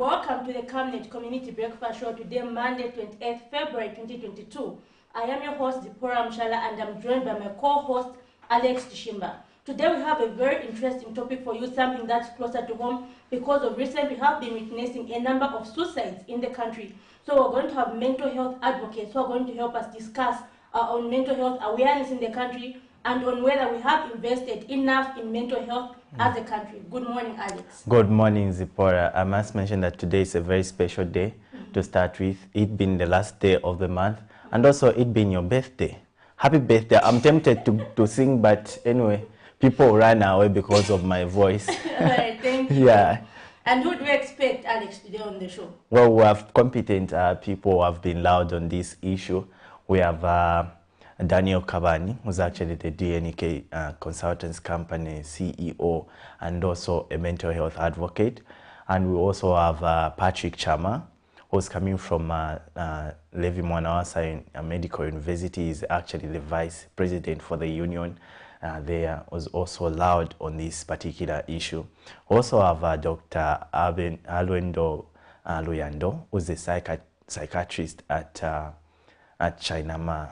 Welcome to the Camnet Community Breakfast Show today, Monday, 28th February 2022. I am your host, Zipporah Mshala, and I'm joined by my co-host, Alex Tishimba. Today we have a very interesting topic for you, something that's closer to home because of recently we have been witnessing a number of suicides in the country. So we're going to have mental health advocates who are going to help us discuss on mental health awareness in the country and on whether we have invested enough in mental health as a country. Good morning, Alex. Good morning, Zipporah. I must mention that today is a very special day to start with, it being the last day of the month, and also it being your birthday. Happy birthday. I'm tempted to sing, but anyway, people ran away because of my voice. All right, thank you. Yeah. And who do we expect, Alex, today on the show? Well, we have competent people who have been loud on this issue. We have Daniel Kabani, who's actually the DNK Consultants Company CEO and also a mental health advocate. And we also have Patrick Chama, who's coming from Levi Mwanawasa Medical University. He's actually the vice president for the union. There was also loud on this particular issue. We also have Dr. Alwendo Luyando, who's a psychiatrist at Chainama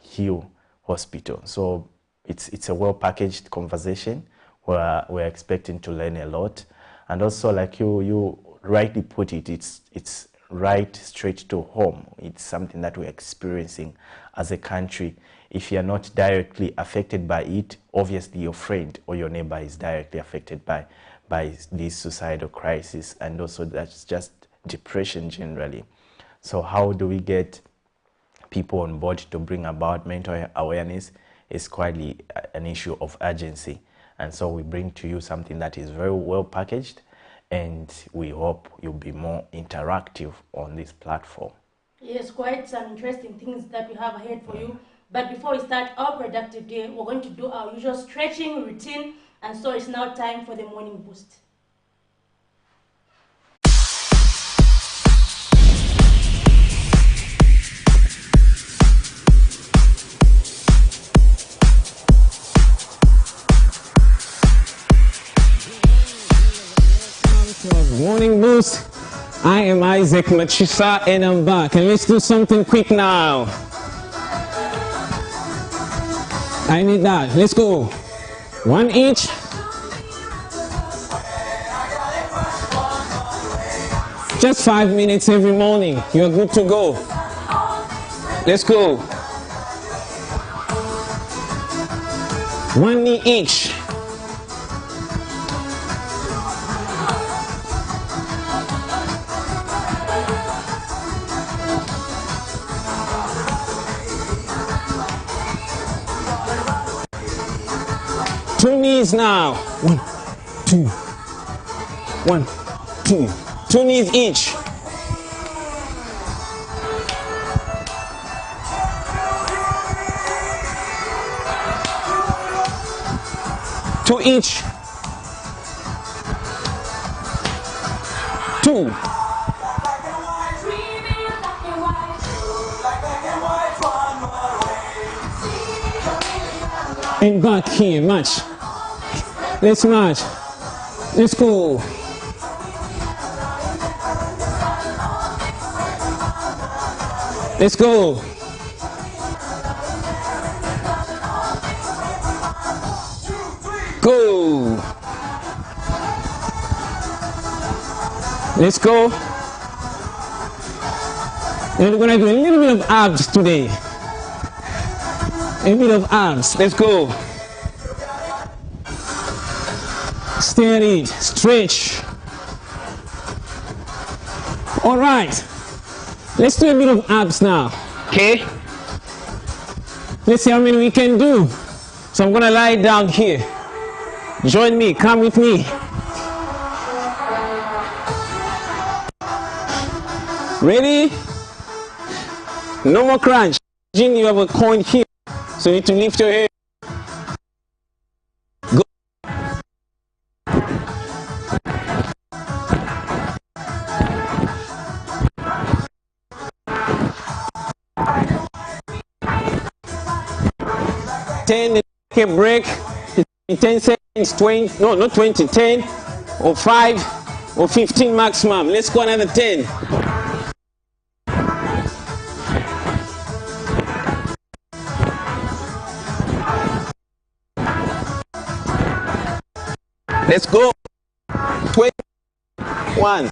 Hill Hospital. So it's a well-packaged conversation where we're expecting to learn a lot. And also, like you rightly put it, it's right straight to home. It's something that we're experiencing as a country. If you're not directly affected by it, obviously your friend or your neighbor is directly affected by this suicidal crisis, and also that's just depression generally. So how do we get people on board to bring about mental awareness? Is quite an issue of urgency, and so we bring to you something that is very well packaged, and we hope you'll be more interactive on this platform. Yes, quite some interesting things that we have ahead for you. But before we start our productive day, we're going to do our usual stretching routine, and so it's now time for the morning boost. Morning boost. I am Isaac Machisa and I'm back, and let's do something quick now. I need that. Let's go. One each. Just 5 minutes every morning. You're good to go. Let's go. One knee each. Two knees now. 1, 2. 1, 2. 2 knees each. Two each. 2. And back here, march. Let's march. Let's go. Let's go. Go. Let's go. And we're gonna do a little bit of abs today. A bit of abs. Let's go. Steady, stretch. All right. Let's do a bit of abs now. Okay. Let's see how many we can do. So I'm gonna lie down here. Join me. Come with me. Ready? No more crunch. Imagine you have a coin here. So you need to lift your head. Go. Ten, take a break. 10 seconds, 20, no, not 20, 10 or 5. or 15 maximum. Let's go another 10. Let's go. 21.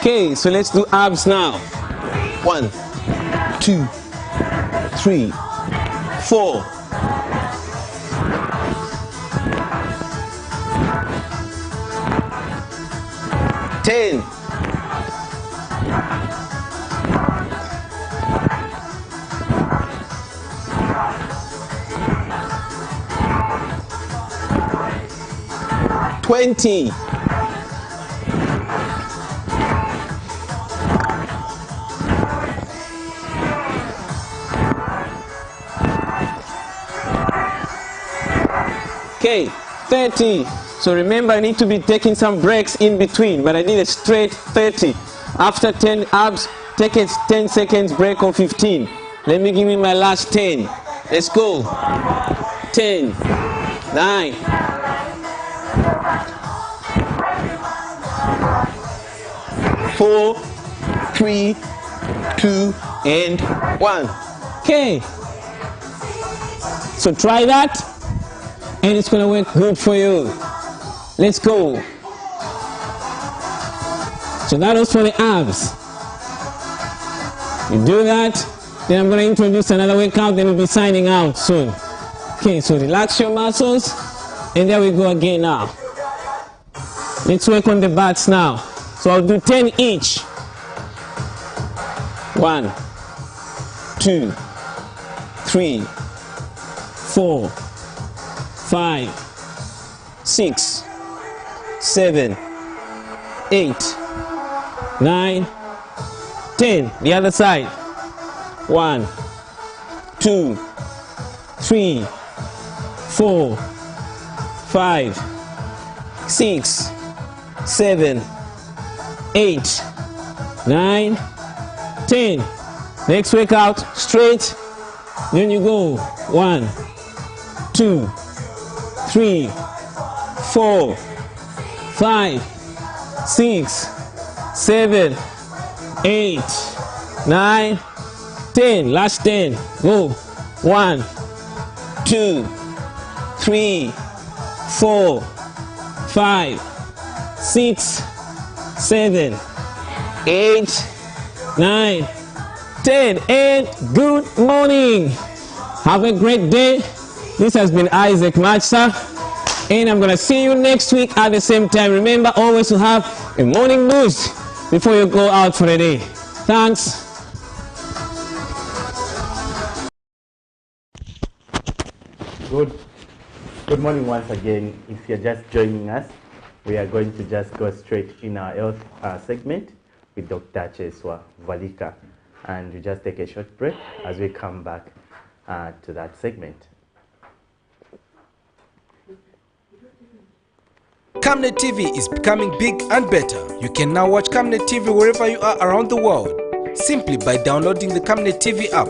Okay, so let's do abs now. 1, 2, 3, 4. 10. 20. 30. So remember, I need to be taking some breaks in between, but I need a straight 30. After 10 abs, take a 10 seconds break or 15. Let me give you my last 10. Let's go. 10, 9, 4, 3, 2, and 1. Okay. So try that, and it's gonna work good for you. Let's go. So that was for the abs. You do that, then I'm gonna introduce another workout, then we'll be signing out soon. Okay, so relax your muscles, and there we go again now. Let's work on the bats now. So I'll do 10 each. 1, 2, 3, 4, 5, 6, 7, 8, 9, 10. The other side. 1, 2, 3, 4, 5, 6, 7, 8, 9, 10. Next workout, straight. Then you go 1, 2, 3, 4, 5, 6, 7, 8, 9, 10. Last 10. Go. 1, 2, 3, 4, 5, 6, 7, 8, 9, 10. And good morning. Have a great day. This has been Isaac Matsa, and I'm going to see you next week at the same time. Remember always to have a morning boost before you go out for the day. Thanks. Good morning once again. If you're just joining us, we are going to just go straight in our health segment with Dr. Cheswa Valika. And we just take a short break as we come back to that segment. Camnet TV is becoming big and better. You can now watch Camnet TV wherever you are around the world, simply by downloading the Camnet TV app.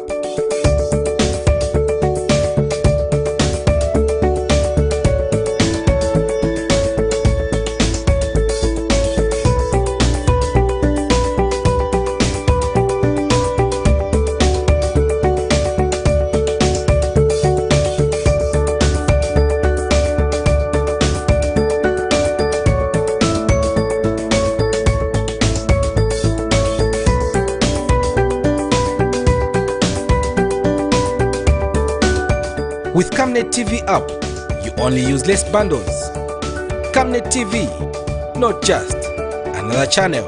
With Camnet TV app, you only use less bundles. Camnet TV, not just another channel.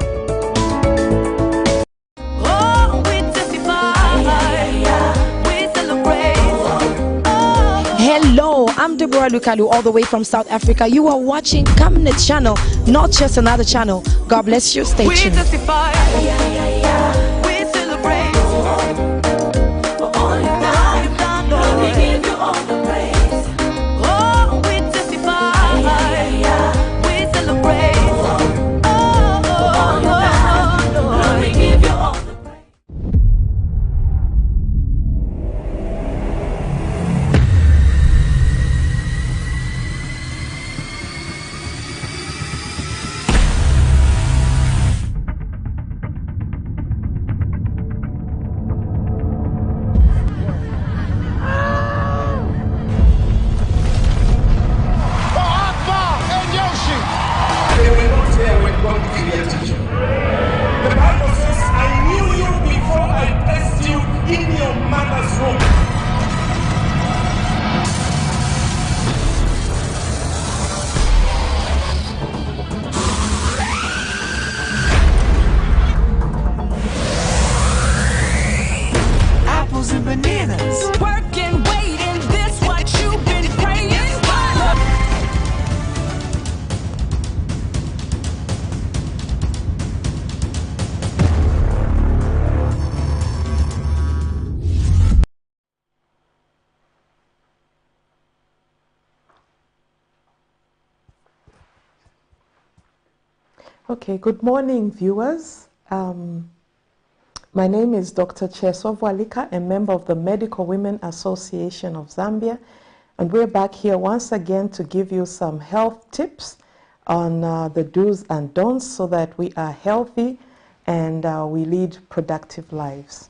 Oh, we testify, we celebrate. Hello, I'm Deborah Lukalu, all the way from South Africa. You are watching Camnet channel, not just another channel. God bless you. Stay We tuned. testify, we celebrate. For all you've done, Lord, we give you all the praise. Oh, we testify, we celebrate. Oh, Lord, we give you Okay, good morning, viewers. My name is Dr. Cheso Walika, a member of the Medical Women Association of Zambia, and we're back here once again to give you some health tips on the do's and don'ts so that we are healthy and we lead productive lives.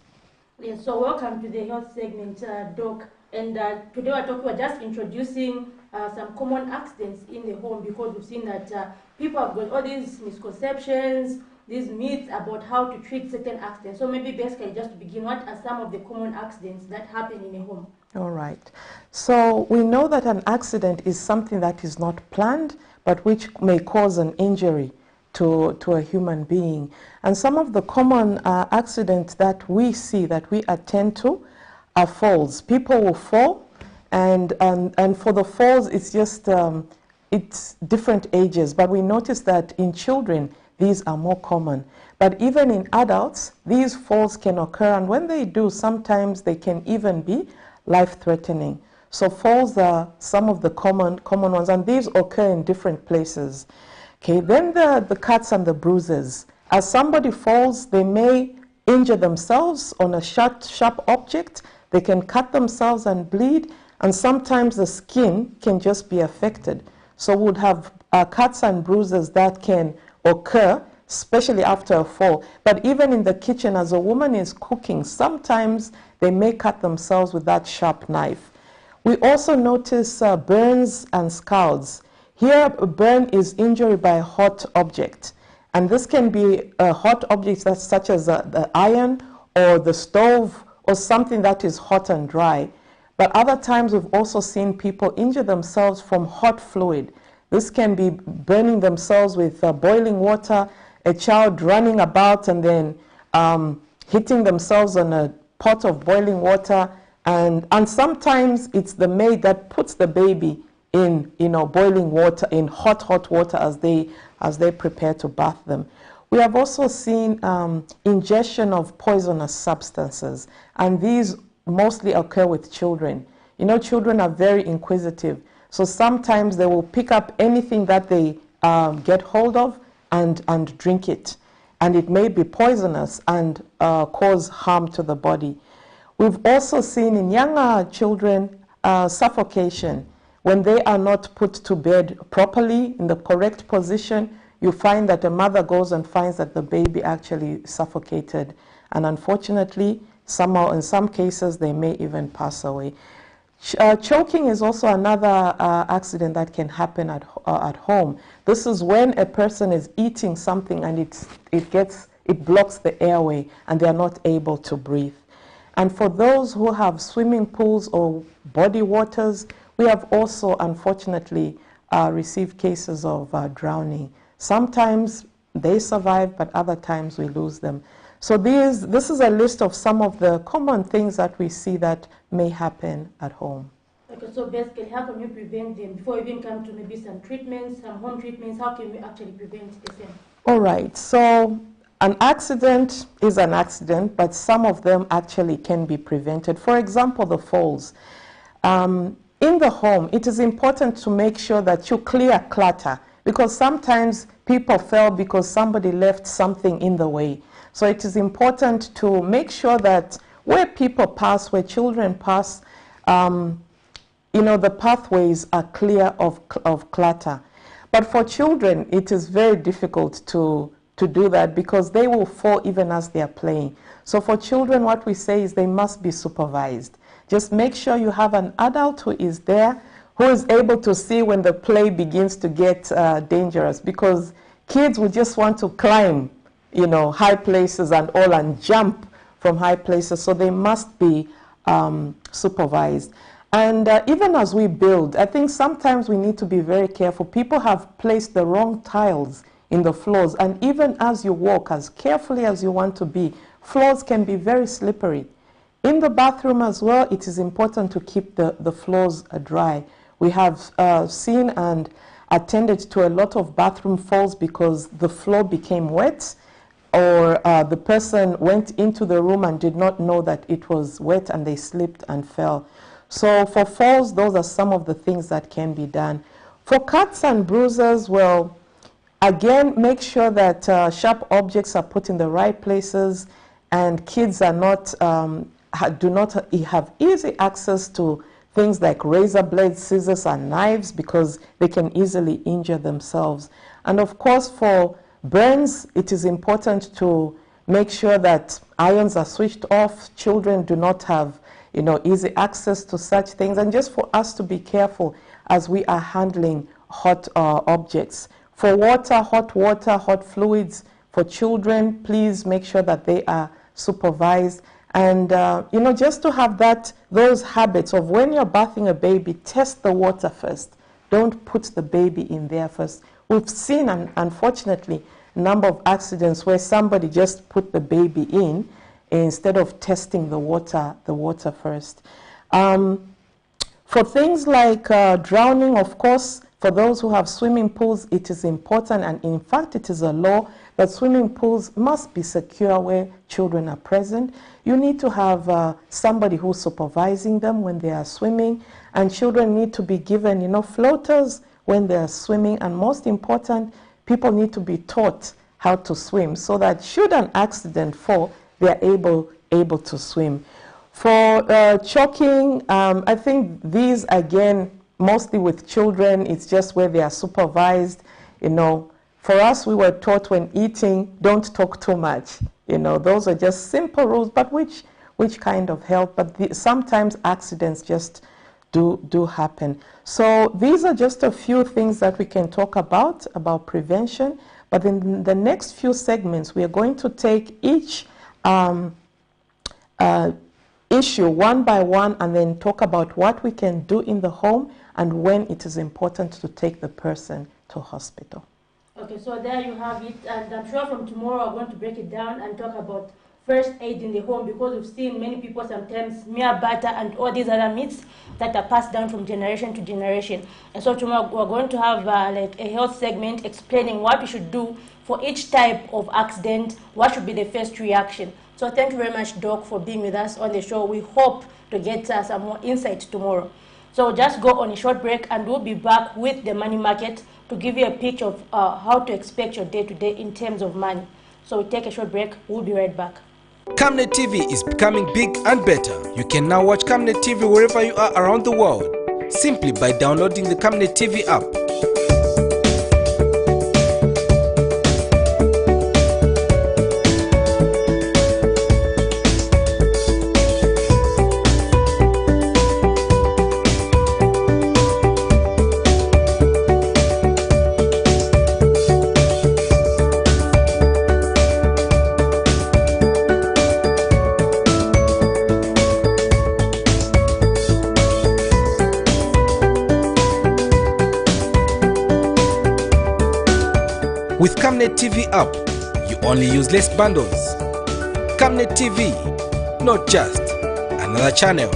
Yes, so welcome to the health segment, Doc. And today we're just introducing some common accidents in the home, because we've seen that people have got all these misconceptions, these myths about how to treat certain accidents. So maybe basically just to begin, what are some of the common accidents that happen in a home? All right. So we know that an accident is something that is not planned, but which may cause an injury to a human being. And some of the common accidents that we see, that we attend to, are falls. People will fall, and for the falls, it's just it's different ages. But we notice that in children, these are more common. But even in adults, these falls can occur, and when they do, sometimes they can even be life-threatening. So falls are some of the common ones, and these occur in different places. Okay, then the cuts and the bruises. As somebody falls, they may injure themselves on a sharp object. They can cut themselves and bleed, and sometimes the skin can just be affected. So we would have cuts and bruises that can occur, especially after a fall. But even in the kitchen, as a woman is cooking, sometimes they may cut themselves with that sharp knife. We also notice burns and scalds. Here, a burn is injury by a hot object. And this can be a hot object that's such as the iron or the stove or something that is hot and dry. But other times we've also seen people injure themselves from hot fluid. This can be burning themselves with boiling water, a child running about and then hitting themselves on a pot of boiling water, and sometimes it's the maid that puts the baby in boiling water, in hot water as they prepare to bath them. We have also seen ingestion of poisonous substances, and these mostly occur with children. Children are very inquisitive, so sometimes they will pick up anything that they get hold of and drink it, and it may be poisonous and cause harm to the body. We've also seen in younger children suffocation. When they are not put to bed properly in the correct position, you find that a mother goes and finds that the baby actually suffocated, and unfortunately, in some cases, they may even pass away. Choking is also another accident that can happen at home. This is when a person is eating something and it blocks the airway and they are not able to breathe. And for those who have swimming pools or body waters, we have also, unfortunately, received cases of drowning. Sometimes they survive, but other times we lose them. So this is a list of some of the common things that we see that may happen at home. Okay, so basically, how can you prevent them? Before we even come to maybe some treatments, some home treatments, how can we actually prevent the same? All right, so an accident is an accident, but some of them actually can be prevented. For example, the falls. In the home, it is important to make sure that you clear clutter, because sometimes people fell because somebody left something in the way. So it is important to make sure that where people pass, where children pass, the pathways are clear of clutter. But for children, it is very difficult to do that because they will fall even as they are playing. So for children, what we say is they must be supervised. Just make sure you have an adult who is there, who is able to see when the play begins to get dangerous, because kids will just want to climb, high places and all, and jump from high places. So they must be supervised. And even as we build, I think sometimes we need to be very careful. People have placed the wrong tiles in the floors, and even as you walk, as carefully as you want to be, floors can be very slippery. In the bathroom as well, it is important to keep the floors dry. We have seen and attended to a lot of bathroom falls because the floor became wet, or the person went into the room and did not know that it was wet and they slipped and fell. So for falls, those are some of the things that can be done. For cuts and bruises, well, Again, make sure that sharp objects are put in the right places, and kids are not, do not have easy access to things like razor blades, scissors, and knives, because they can easily injure themselves. And of course, for burns, it is important to make sure that irons are switched off. Children do not have, easy access to such things, and just for us to be careful as we are handling hot objects. For water, hot fluids, for children, please make sure that they are supervised. And, just to have those habits of when you're bathing a baby, test the water first. Don't put the baby in there first. We've seen, unfortunately, a number of accidents where somebody just put the baby in instead of testing the water first. For things like drowning, of course, for those who have swimming pools, it is important, and in fact it is a law that swimming pools must be secure where children are present. You need to have somebody who's supervising them when they are swimming, and children need to be given, floaters when they are swimming, and most important, people need to be taught how to swim so that should an accident fall, they are able to swim. For choking, I think these, again, mostly with children, it's just where they are supervised. For us, we were taught when eating, don't talk too much. Those are just simple rules, but which kind of help. But sometimes accidents just do happen. So these are just a few things that we can talk about prevention. But in the next few segments, we are going to take each issue one by one and then talk about what we can do in the home and when it is important to take the person to hospital. Okay, so there you have it, and I'm sure from tomorrow I'm going to break it down and talk about first aid in the home, because we've seen many people sometimes mere butter and all these other myths that are passed down from generation to generation. And so tomorrow we're going to have like a health segment explaining what we should do for each type of accident, what should be the first reaction. So thank you very much, Doc, for being with us on the show. We hope to get some more insight tomorrow. So just go on a short break, and we'll be back with the money market to give you a picture of how to expect your day-to-day in terms of money. So we take a short break. We'll be right back. Camnet TV is becoming big and better. You can now watch Camnet TV wherever you are around the world, simply by downloading the Camnet TV app. With Camnet TV app, you only use less bundles. Camnet TV, not just another channel.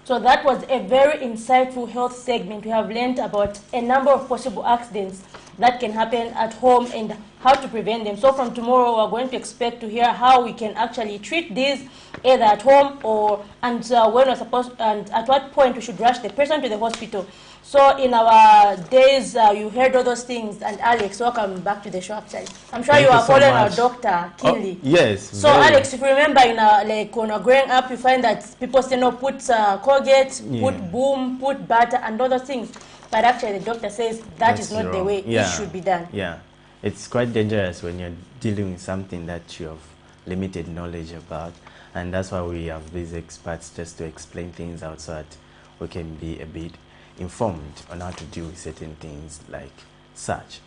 So that was a very insightful health segment. We have learned about a number of possible accidents that can happen at home and how to prevent them. So from tomorrow, we're going to expect to hear how we can actually treat these either at home or when we're supposed, and at what point we should rush the person to the hospital. So in our days, you heard all those things, and Alex, welcome back to the show. Actually, I'm sure you are following our doctor keenly. Yes. So Alex, if you remember, like when you're growing up, you find that people say no, put Colgate, put Boom, put butter, and all those things. But actually, the doctor says that is not the way it should be done. Yeah, it's quite dangerous when you're dealing with something that you have limited knowledge about, and that's why we have these experts just to explain things out so that we can be a bit informed on how to deal with certain things like such,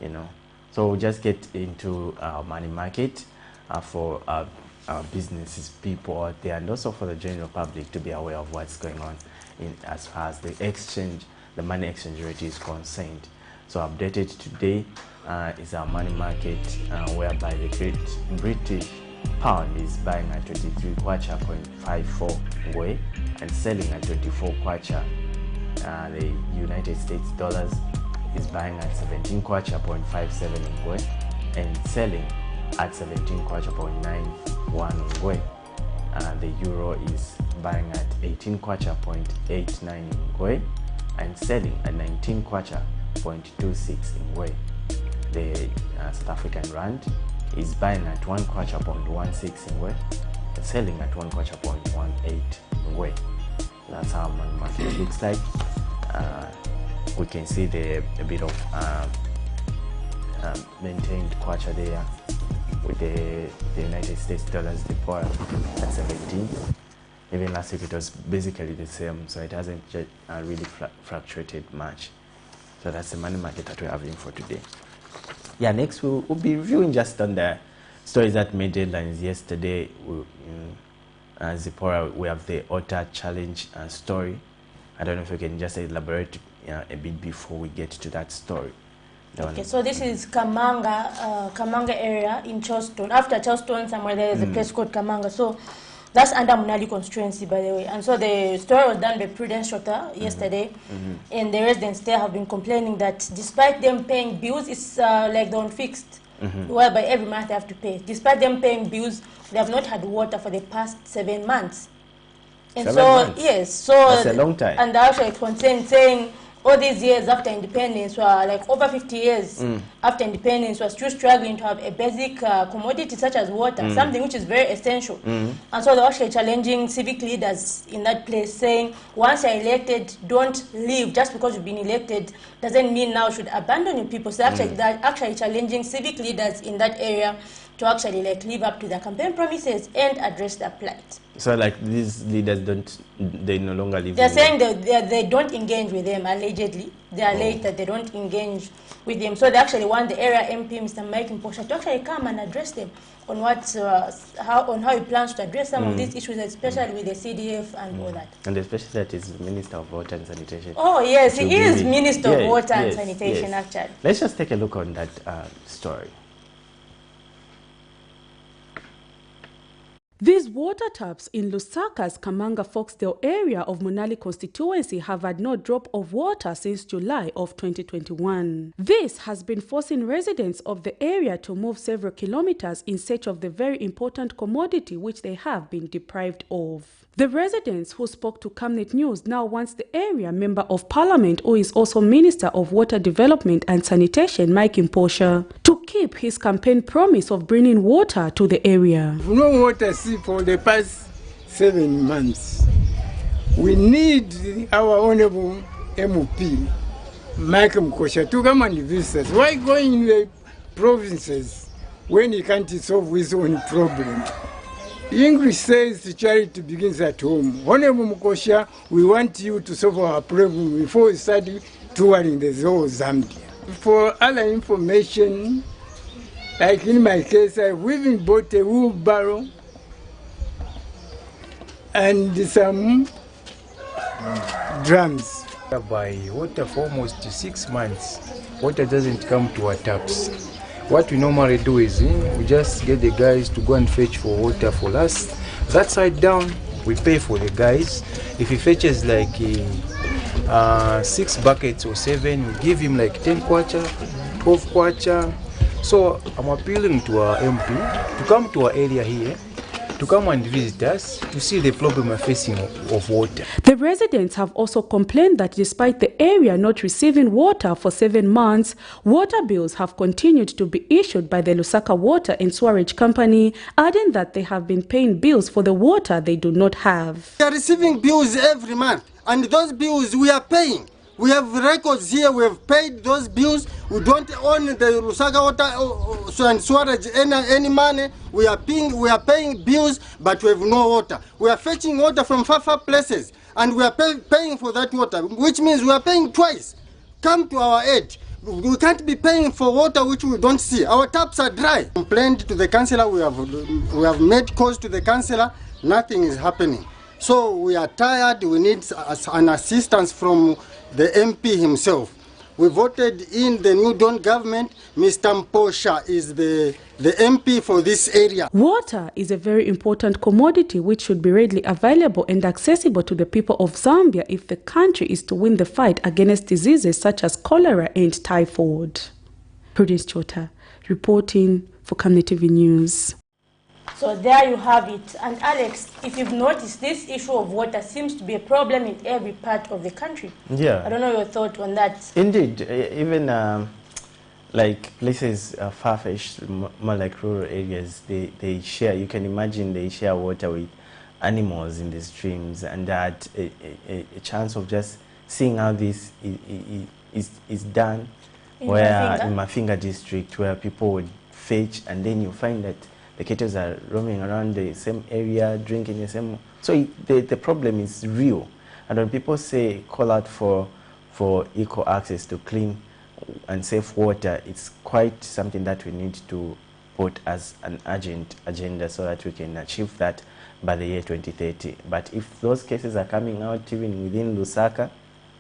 you know. So we'll just get into our money market for our businesses, people out there, and also for the general public to be aware of what's going on in as far as the exchange, the money exchange rate is concerned. So updated today is our money market, whereby the Great British pound is buying at 23 kwacha 0.54 ngwe and selling at 24 kwacha. The United States dollars is buying at 17 kwacha 0.57 ngwe and selling at 17 kwacha 0.91 ngwe. The euro is buying at 18 kwacha 0.89 ngwe and selling at 19 kwacha 0.26 ngwe. The South African rand is buying at 1 kwacha 0.16 ngwe and selling at 1 kwacha 0.18 ngwe. That's how money market looks like. We can see a bit of maintained kwacha there with the United States dollars, the power at 17. Even last week it was basically the same, so it hasn't really fluctuated much. So that's the money market that we're having for today. Yeah, next we'll be reviewing just on the stories that made headlines yesterday. Zipporah, we have the Otter Challenge story. I don't know if you can just elaborate a bit before we get to that story. Okay, so this is Kamanga area in Charleston. After Charleston, somewhere there is a place called Kamanga. So that's under Munali constituency, by the way. And so the story was done by Prudence Shota yesterday. And the residents there have been complaining that despite them paying bills, it's like they're unfixed, whereby every month they have to pay. Despite them paying bills, they have not had water for the past 7 months. And 7 months? Yes, so that's a long time. And they're actually concerned, saying all these years after independence, were like over 50 years after independence, we're still struggling to have a basic commodity such as water, something which is very essential. And so they're actually challenging civic leaders in that place, saying once you're elected, don't leave. Just because you've been elected doesn't mean now you should abandon your people. So they're actually challenging civic leaders in that area to actually like live up to their campaign promises and address their plight. So like these leaders they no longer live. They're saying they don't engage with them, allegedly. They are late that they don't engage with them. So they actually want the area MP, Mr. Mike Mposha, to actually come and address them on how he plans to address some of these issues, especially with the CDF and all that. And especially that is Minister of Water and Sanitation. Oh yes, he is Minister of Water and Sanitation, actually. Let's just take a look on that story. These water taps in Lusaka's Kamanga-Foxdale area of Munali constituency have had no drop of water since July of 2021. This has been forcing residents of the area to move several kilometers in search of the very important commodity which they have been deprived of. The residents who spoke to Camnet News now wants the area member of parliament, who is also Minister of Water Development and Sanitation, Mike Mposha, to keep his campaign promise of bringing water to the area. No water for the past 7 months. We need our honorable MOP, Mike Mposha, to come and visit us. Why go in the provinces when he can't solve his own problem? English says charity begins at home. Honorable Mposha, we want you to solve our problem before we start touring the whole Zambia. For other information, like in my case, I've even bought a wheelbarrow and some drums. By water for almost 6 months, water doesn't come to our taps. What we normally do is we just get the guys to go and fetch for water for us. That side down, we pay for the guys. If he fetches like 6 buckets or 7, we give him like 10 kwacha. of Kwacha. So I'm appealing to our MP to come to our area here, to come and visit us, to see the problem we're facing of water. The residents have also complained that despite the area not receiving water for 7 months, water bills have continued to be issued by the Lusaka Water and Sewerage Company, adding that they have been paying bills for the water they do not have. We are receiving bills every month, and those bills we are paying. We have records here, we have paid those bills. We don't own the Lusaka Water and Sewerage any money. We are paying bills, but we have no water. We are fetching water from far places, and we are paying for that water, which means we are paying twice. Come to our aid. We can't be paying for water which we don't see. Our taps are dry. Complained to the councillor, we have made calls to the councillor, nothing is happening. So we are tired, we need an assistance from the MP himself. We voted in the New Dawn government. Mr. Mposha is the MP for this area. Water is a very important commodity which should be readily available and accessible to the people of Zambia if the country is to win the fight against diseases such as cholera and typhoid. Prudence Chota, reporting for Camnet TV News. So there you have it. And Alex, if you've noticed, this issue of water seems to be a problem in every part of the country. Yeah. I don't know your thought on that. Indeed. Even like places far-fetched, more like rural areas, they share, you can imagine they share water with animals in the streams, and that a chance of just seeing how this is done in Mafinga district, where people would fetch, and then you find that the kettles are roaming around the same area, drinking the same. So the problem is real. And when people say call out for equal access to clean and safe water, it's quite something that we need to put as an urgent agenda so that we can achieve that by the year 2030. But if those cases are coming out even within Lusaka,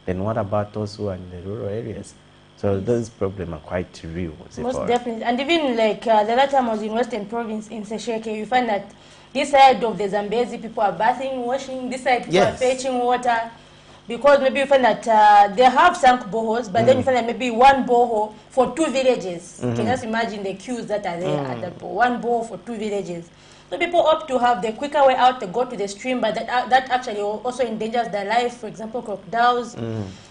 then what about those who are in the rural areas? So those problems are quite real. Most definitely. And even like the other time I was in Western Province in Sesheke, you find that this side of the Zambezi people are bathing, washing, this side people are fetching water. Because maybe you find that they have sunk boreholes, but then you find that maybe one borehole for 2 villages. You can just imagine the queues that are there at that one borehole for 2 villages. So people opt to have the quicker way out to go to the stream, but that actually also endangers their life. For example, crocodiles.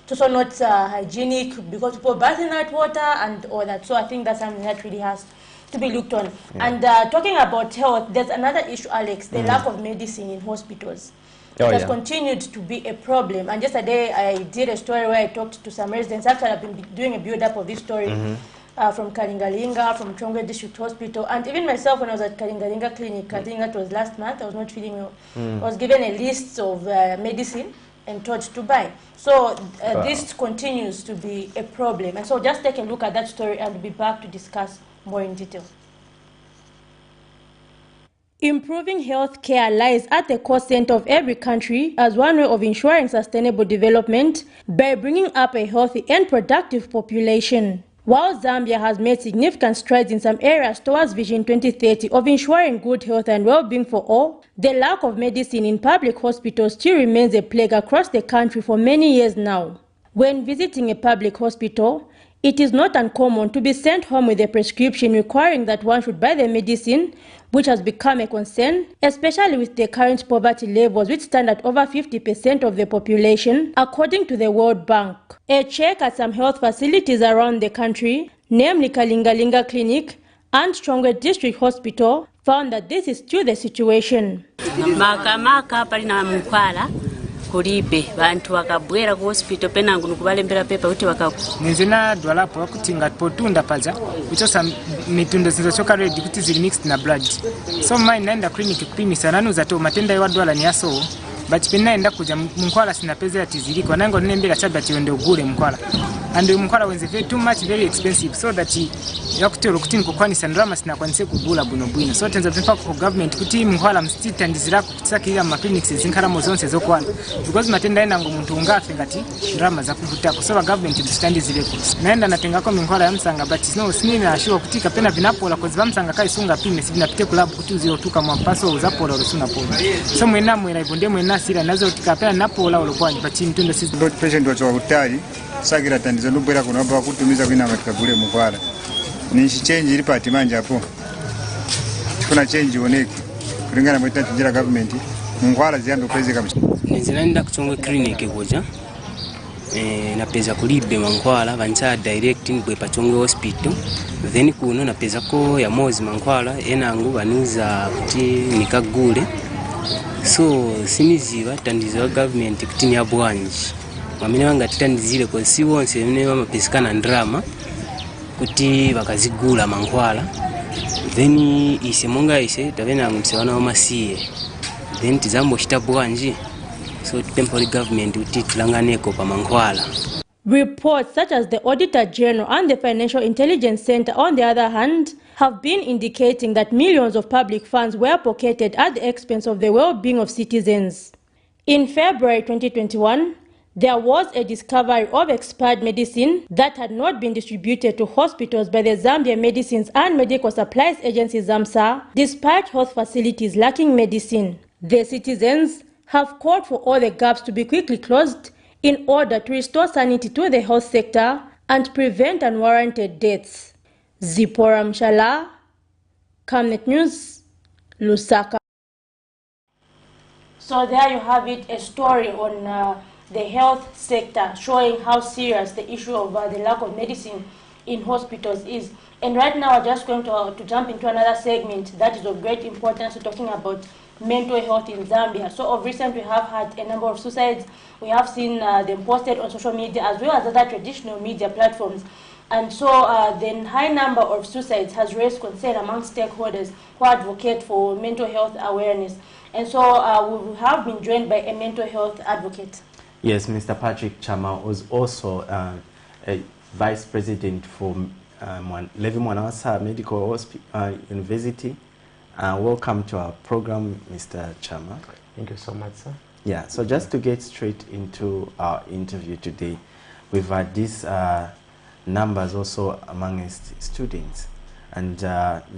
It's also not hygienic because people bath in that water and all that. So I think that's something that really has to be looked on. And talking about health, there's another issue, Alex, the lack of medicine in hospitals. It has continued to be a problem. And yesterday I did a story where I talked to some residents. Actually, I've been doing a build-up of this story from Kalingalinga, from Chongwe District Hospital. And even myself, when I was at Kalingalinga Clinic, I think that was last month, I was not feeling well. I was given a list of medicine and told to buy. So this continues to be a problem. And so just take a look at that story and we'll be back to discuss more in detail. Improving health care lies at the core center of every country as one way of ensuring sustainable development by bringing up a healthy and productive population. While Zambia has made significant strides in some areas towards Vision 2030 of ensuring good health and well-being for all, the lack of medicine in public hospitals still remains a plague across the country for many years now. When visiting a public hospital, it is not uncommon to be sent home with a prescription requiring that one should buy the medicine, which has become a concern, especially with the current poverty levels, which stand at over 50% of the population, according to the World Bank. A check at some health facilities around the country, namely Kalingalinga Clinic and Chongwe District Hospital, found that this is still the situation. kulibe bantu wakabwera ku hospital pena ngunu kubalembera pepa kuti nizina dwalapo wakutinga potunda paza kuchosa mitunda zilizochoka ready kuti zili mixed na blood. So mine naenda clinic kupimisa nanuza to matenda ya dwala ni yaso but pena naenda kuja mkwala sina pesa ya tiziliko nango nembera chabya tionde ugule mkwala and mkwala wenze very too much very expensive so that yakutero kuti nkokwani sandrama sina kwanise kugula buno bwino so tenza pepa ku government kuti mkwala mstita ndizirako kutsakira ma clinics zinkaramo zonse zokwana because matenda enda ngo muntu ungafe ngati ndrama za kuvutako so government mstandi zileko naenda natengako mkwala ya msanga but no sinina ashiwa kutika pena vinapola kwa zivamsanga kai sunga pime sivina club kuti uzirotuka mwapaso uzapola olosuna pola so mwena mwera ibonde mwena sira nazo tikapena napola olobwanyi but mtundo sisi patient wacho utali sakira tandizo ndobwera kuno apa kutumiza kwina matikagule mukwala ni change iri pati manje apo kuna change oneke kulingana mwita tinjira government mukwala ziyando kwezeka nzinaenda kuchongwe clinic koja napeza kulibe mankwala vancha direct ngwe pachongwe hospital then kuno napeza ko ya mozi mankwala enangu vanuza kuti nikagule so siniziva tandizo wa government kuti ni abwanji mamene wanga titandizile ko si wonse mene wamapesikana ndrama kuti vakazigula mankwala then ise monga ise tavenangu msewana wamasiye then tizambo chita bwanji so temporary government uti tulanganeko pa mankwala. Reports such as the Auditor General and the Financial Intelligence Center, on the other hand, have been indicating that millions of public funds were pocketed at the expense of the well-being of citizens. In February 2021, there was a discovery of expired medicine that had not been distributed to hospitals by the Zambia Medicines and Medical Supplies Agency ZAMSA, despite health facilities lacking medicine. The citizens have called for all the gaps to be quickly closed in order to restore sanity to the health sector and prevent unwarranted deaths. Zipporah Mshala, Camnet News, Lusaka. So there you have it, a story on the health sector showing how serious the issue of the lack of medicine in hospitals is. And right now we're just going to jump into another segment that is of great importance. We're talking about mental health in Zambia. So of recent we have had a number of suicides. We have seen them posted on social media as well as other traditional media platforms. And so the high number of suicides has raised concern among stakeholders who advocate for mental health awareness. And so we have been joined by a mental health advocate. Yes, Mr. Patrick Chama was also a vice president for Levi Mwanawasa Medical University. Welcome to our program, Mr. Chama. Thank you so much, sir. Yeah, so just to get straight into our interview today, we've had these numbers also amongst students. And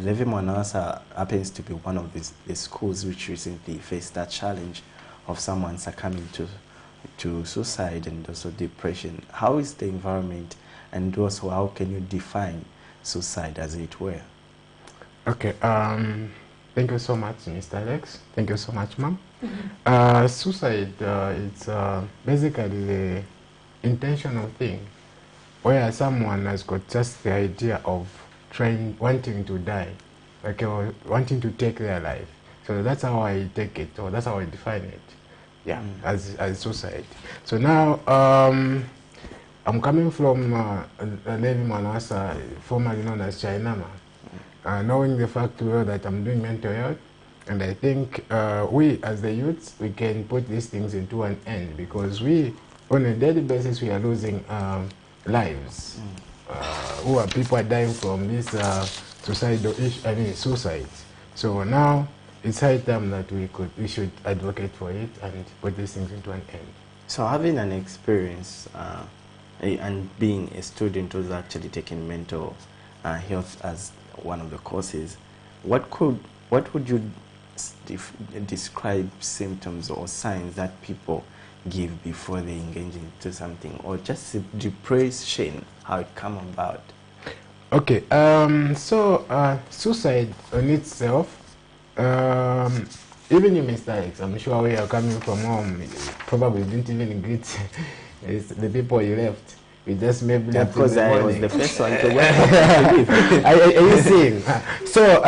Levi Mwanawasa happens to be one of the schools which recently faced that challenge of someone succumbing to suicide and also depression. How is the environment, and also how can you define suicide as it were? Okay, thank you so much, Mr. Alex. Thank you so much, ma'am. Suicide, it's basically the intentional thing where someone has got just the idea of wanting to die, like wanting to take their life. So that's how I take it, or that's how I define it. Yeah, as suicide. So now, I'm coming from Levi Mwanawasa, formerly known as Chainama. Knowing the fact well that I'm doing mental health, and I think we as the youths, we can put these things into an end, because we, on a daily basis, we are losing lives. People are dying from this suicidal issue, suicides. So now it's high time that we should advocate for it and put these things into an end. So having an experience and being a student who's actually taking mental health as one of the courses, what would you describe symptoms or signs that people give before they engage into something, or just depression, how it come about? Okay, so suicide on itself, even you, Mr. Alex, I'm sure where you're coming from home, you probably didn't even greet the people you left. We just maybe left because I was the first one to leave. Are you seeing? So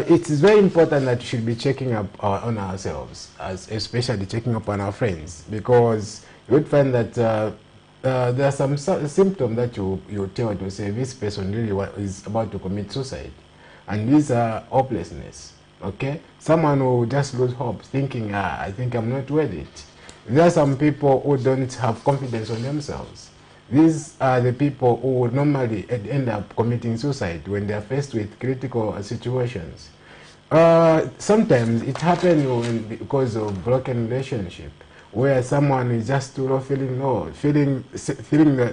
it is very important that we should be checking up on ourselves, especially checking up on our friends, because you would find that there are some symptoms that you tell to say this person really is about to commit suicide, and these are hopelessness. Okay, someone who just lose hope, thinking, I think I'm not worth it. There are some people who don't have confidence on themselves. These are the people who would normally end up committing suicide when they are faced with critical situations. Sometimes it happens because of broken relationship, where someone is just too low, feeling low, feeling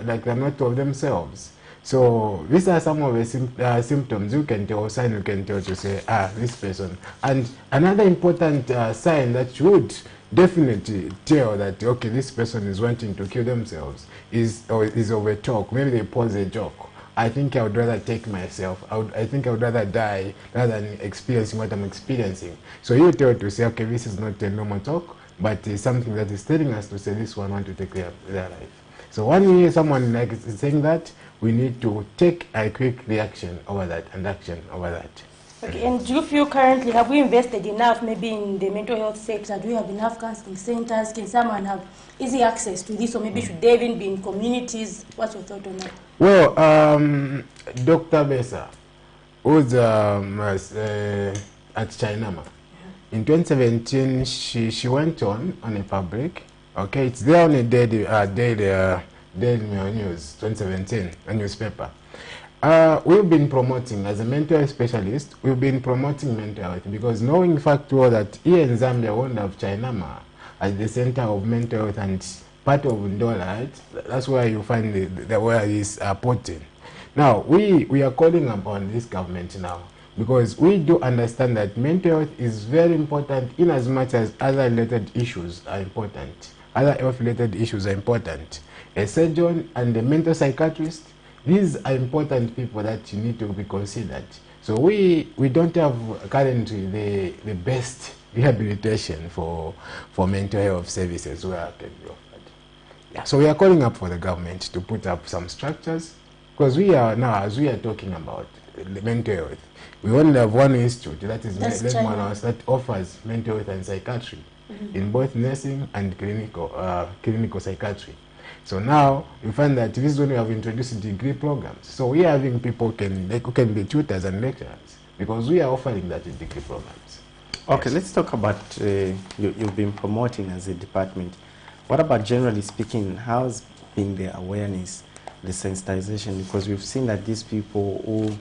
like they're not of themselves. So these are some of the symptoms you can tell, sign you can tell to say, this person. And another important sign that should definitely tell that, okay, this person is wanting to kill themselves, is over talk, maybe they pose a joke. I think I would rather take myself. I think I would rather die rather than experiencing what I'm experiencing. So you tell to say, okay, this is not a normal talk, but it's something that is telling us to say this one want to take their life. So when we hear someone like saying that, we need to take a quick reaction over that and action over that. Okay, and do you feel currently, have we invested enough maybe in the mental health sector? Do we have enough counseling centers? Can someone have easy access to this, or maybe should they even be in communities? What's your thought on that? Well, Dr. Besa, who's at Chinama, in 2017, she went on a public, okay, it's there on a daily news, 2017, a newspaper. We've been promoting, as a mental health specialist, we've been promoting mental health because knowing fact well that here in Zambia, we don't have Chinama as the center of mental health and part of Ndola, right? That's where you find the where is porting. Now, we are calling upon this government now because we do understand that mental health is very important in as much as other related issues are important. Other health related issues are important. A surgeon and a mental psychiatrist, these are important people that you need to be considered. So we don't have currently the best rehabilitation for mental health services where can be offered. Yeah, so we are calling up for the government to put up some structures because we are now, as we are talking about the mental health, we only have one institute that is that offers mental health and psychiatry in both nursing and clinical psychiatry. So now you find that this is when we have introduced degree programs. So we are having people who can be tutors and lecturers because we are offering that in degree programs. Okay, let's talk about you've been promoting as a department. What about generally speaking, how's been the awareness, the sensitization? Because we've seen that these people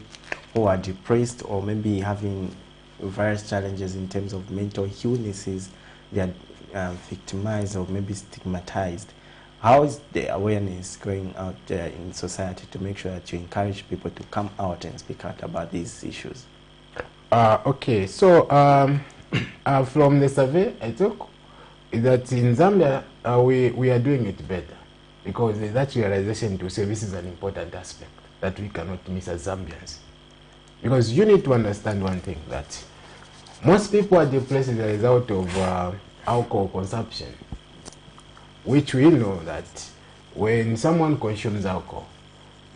who are depressed or maybe having various challenges in terms of mental illnesses, they are victimized or maybe stigmatized. How is the awareness going out there in society to make sure that you encourage people to come out and speak out about these issues? Okay, so from the survey I took, that in Zambia we are doing it better because there's that realization to say this is an important aspect that we cannot miss as Zambians. Because you need to understand one thing, that most people are depressed as a result of alcohol consumption, which we know that when someone consumes alcohol,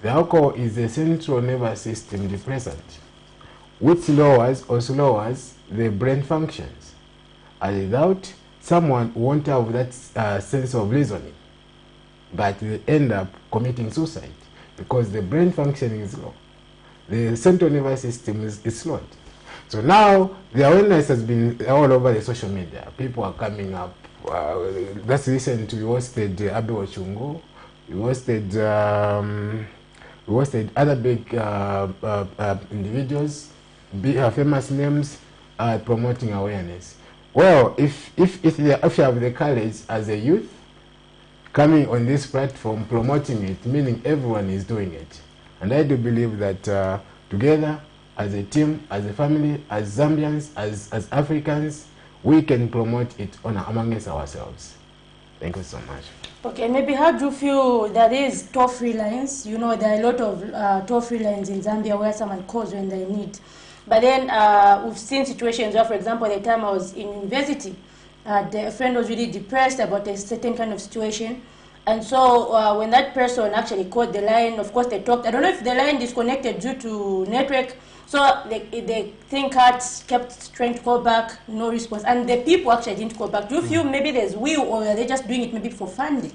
the alcohol is a central nervous system depressant, which lowers the brain functions. As a result, someone won't have that sense of reasoning, but they end up committing suicide because the brain functioning is low. The central nervous system is slowed. So now the awareness has been all over the social media. People are coming up. That's recent. We hosted Abe Ochungo. We hosted other big individuals, famous names, promoting awareness. Well, if you have the courage as a youth coming on this platform promoting it, meaning everyone is doing it, and I do believe that together as a team, as a family, as Zambians, as Africans, we can promote it amongst ourselves. Thank you so much. Okay, maybe how do you feel there is toll-free lines? You know, there are a lot of toll-free lines in Zambia where someone calls when they need. But then we've seen situations where, for example, at the time I was in university, a friend was really depressed about a certain kind of situation. And so when that person actually called the line, of course they talked. I don't know if the line disconnected due to network. So the thing cards kept trying to call back, no response. And the people actually didn't call back. Do you feel maybe there's will, or are they just doing it maybe for funding?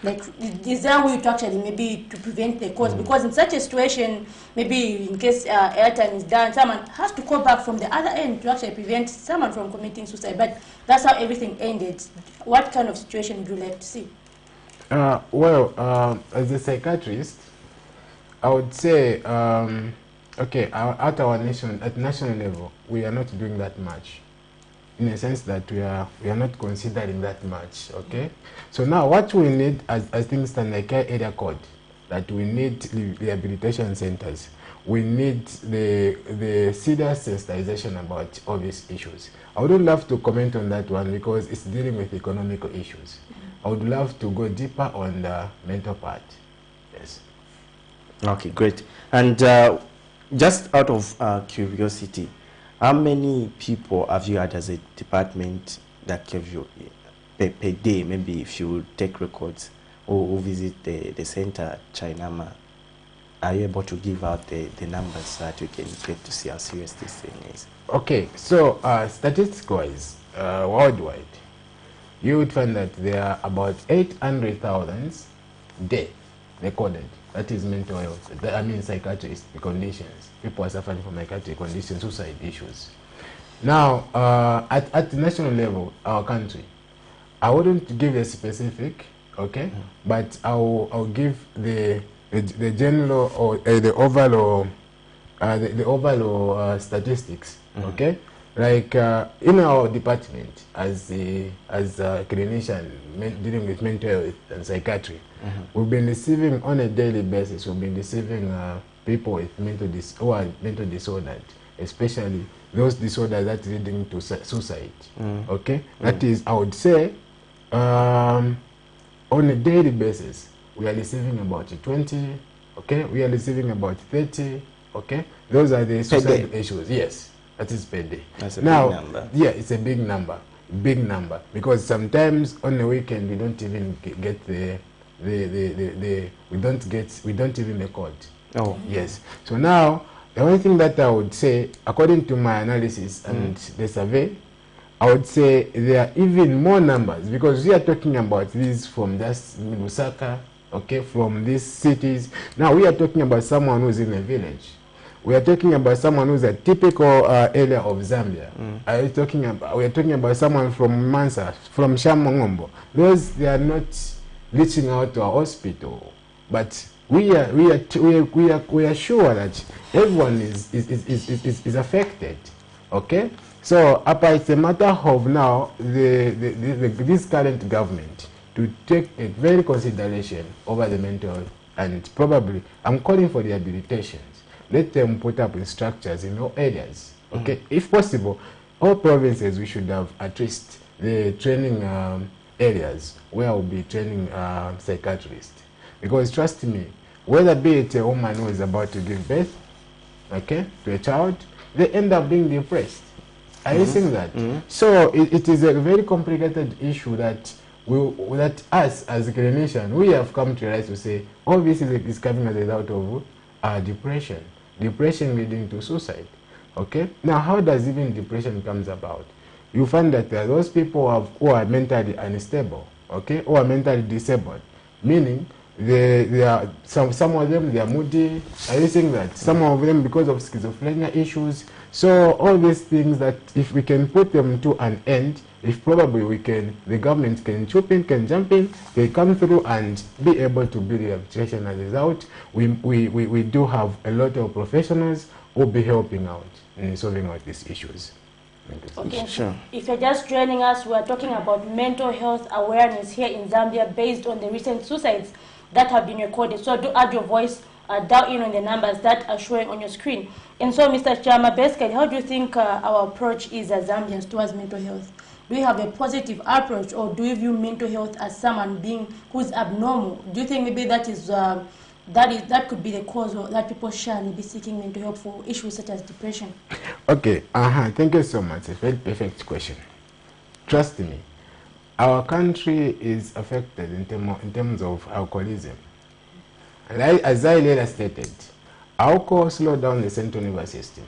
Like, is there a way to actually maybe to prevent the cause? Because in such a situation, maybe in case airtime is down, someone has to call back from the other end to actually prevent someone from committing suicide. But that's how everything ended. What kind of situation would you like to see? As a psychiatrist, I would say, okay, at national level, we are not doing that much. In a sense that we are not considering that much, okay? So now what we need as things stand like area code, that we need rehabilitation centers. we need the serious sensitization about all these issues. I would love to comment on that one because it's dealing with economical issues. I would love to go deeper on the mental part. Yes. Okay, great. And just out of curiosity, how many people have you had as a department that give you per day, maybe if you take records or visit the center at Chainama? Are you able to give out the numbers so that we can get to see how serious this thing is? Okay, so statistics-wise, worldwide, you would find that there are about 800,000 deaths recorded. That is mental health. I mean psychiatric conditions. People are suffering from psychiatric conditions, suicide issues. Now, at the national level, our country, I wouldn't give a specific, okay, but I'll give the general or the overall statistics, okay. Like in our department, as a clinician dealing with mental health and psychiatry, we've been receiving on a daily basis. We've been receiving people with mental disorders, especially those disorders that leading to suicide. Okay, that is, I would say, on a daily basis, we are receiving about 20. Okay, we are receiving about 30. Okay, those are the suicide issues. Yes. That is per day. That's a big number. Yeah, it's a big number, because sometimes on the weekend we don't even get we don't even record. Oh, yes. So now the only thing that I would say, according to my analysis and the survey, I would say there are even more numbers, because we are talking about these from just Lusaka, okay, from these cities. Now we are talking about someone who's in a village. We are talking about someone who's a typical area of Zambia. We are talking about someone from Mansa, from Shamongombo. Those, they are not reaching out to our hospital, but we are sure that everyone is affected. Okay, so it's a matter of now this current government to take a very consideration over the mental health, and probably I'm calling for rehabilitation. Let them put up in structures in all areas. Okay, if possible, all provinces we should have at least the training areas where we'll be training psychiatrists. Because trust me, whether be it a woman who is about to give birth, okay, to a child, they end up being depressed. Are you seeing that? So it is a very complicated issue that that us as a clinician, we have come to realize to say all this is coming as a result of depression. Depression leading to suicide. Okay, now how does even depression comes about? You find that there are those people who are mentally unstable, okay, who are mentally disabled, meaning they are some of them, they are moody. Are you saying that? Some of them because of schizophrenia issues. So all these things that if we can put them to an end, if probably we can, the government can jump in, they come through and be able to build rehabilitation as a result. We do have a lot of professionals who will be helping out in solving out these issues. Okay, sure. If you're just joining us, we're talking about mental health awareness here in Zambia based on the recent suicides that have been recorded. So do add your voice down in on the numbers that are showing on your screen. And so, Mr. Chama, basically, how do you think our approach is as Zambians towards mental health? Do you have a positive approach, or do you view mental health as someone being who's abnormal? Do you think maybe that is that could be the cause of that people shall be seeking mental health for issues such as depression? Okay, thank you so much. It's a very perfect question. Trust me, our country is affected in terms of alcoholism. And as I later stated, alcohol slowed down the central nervous system,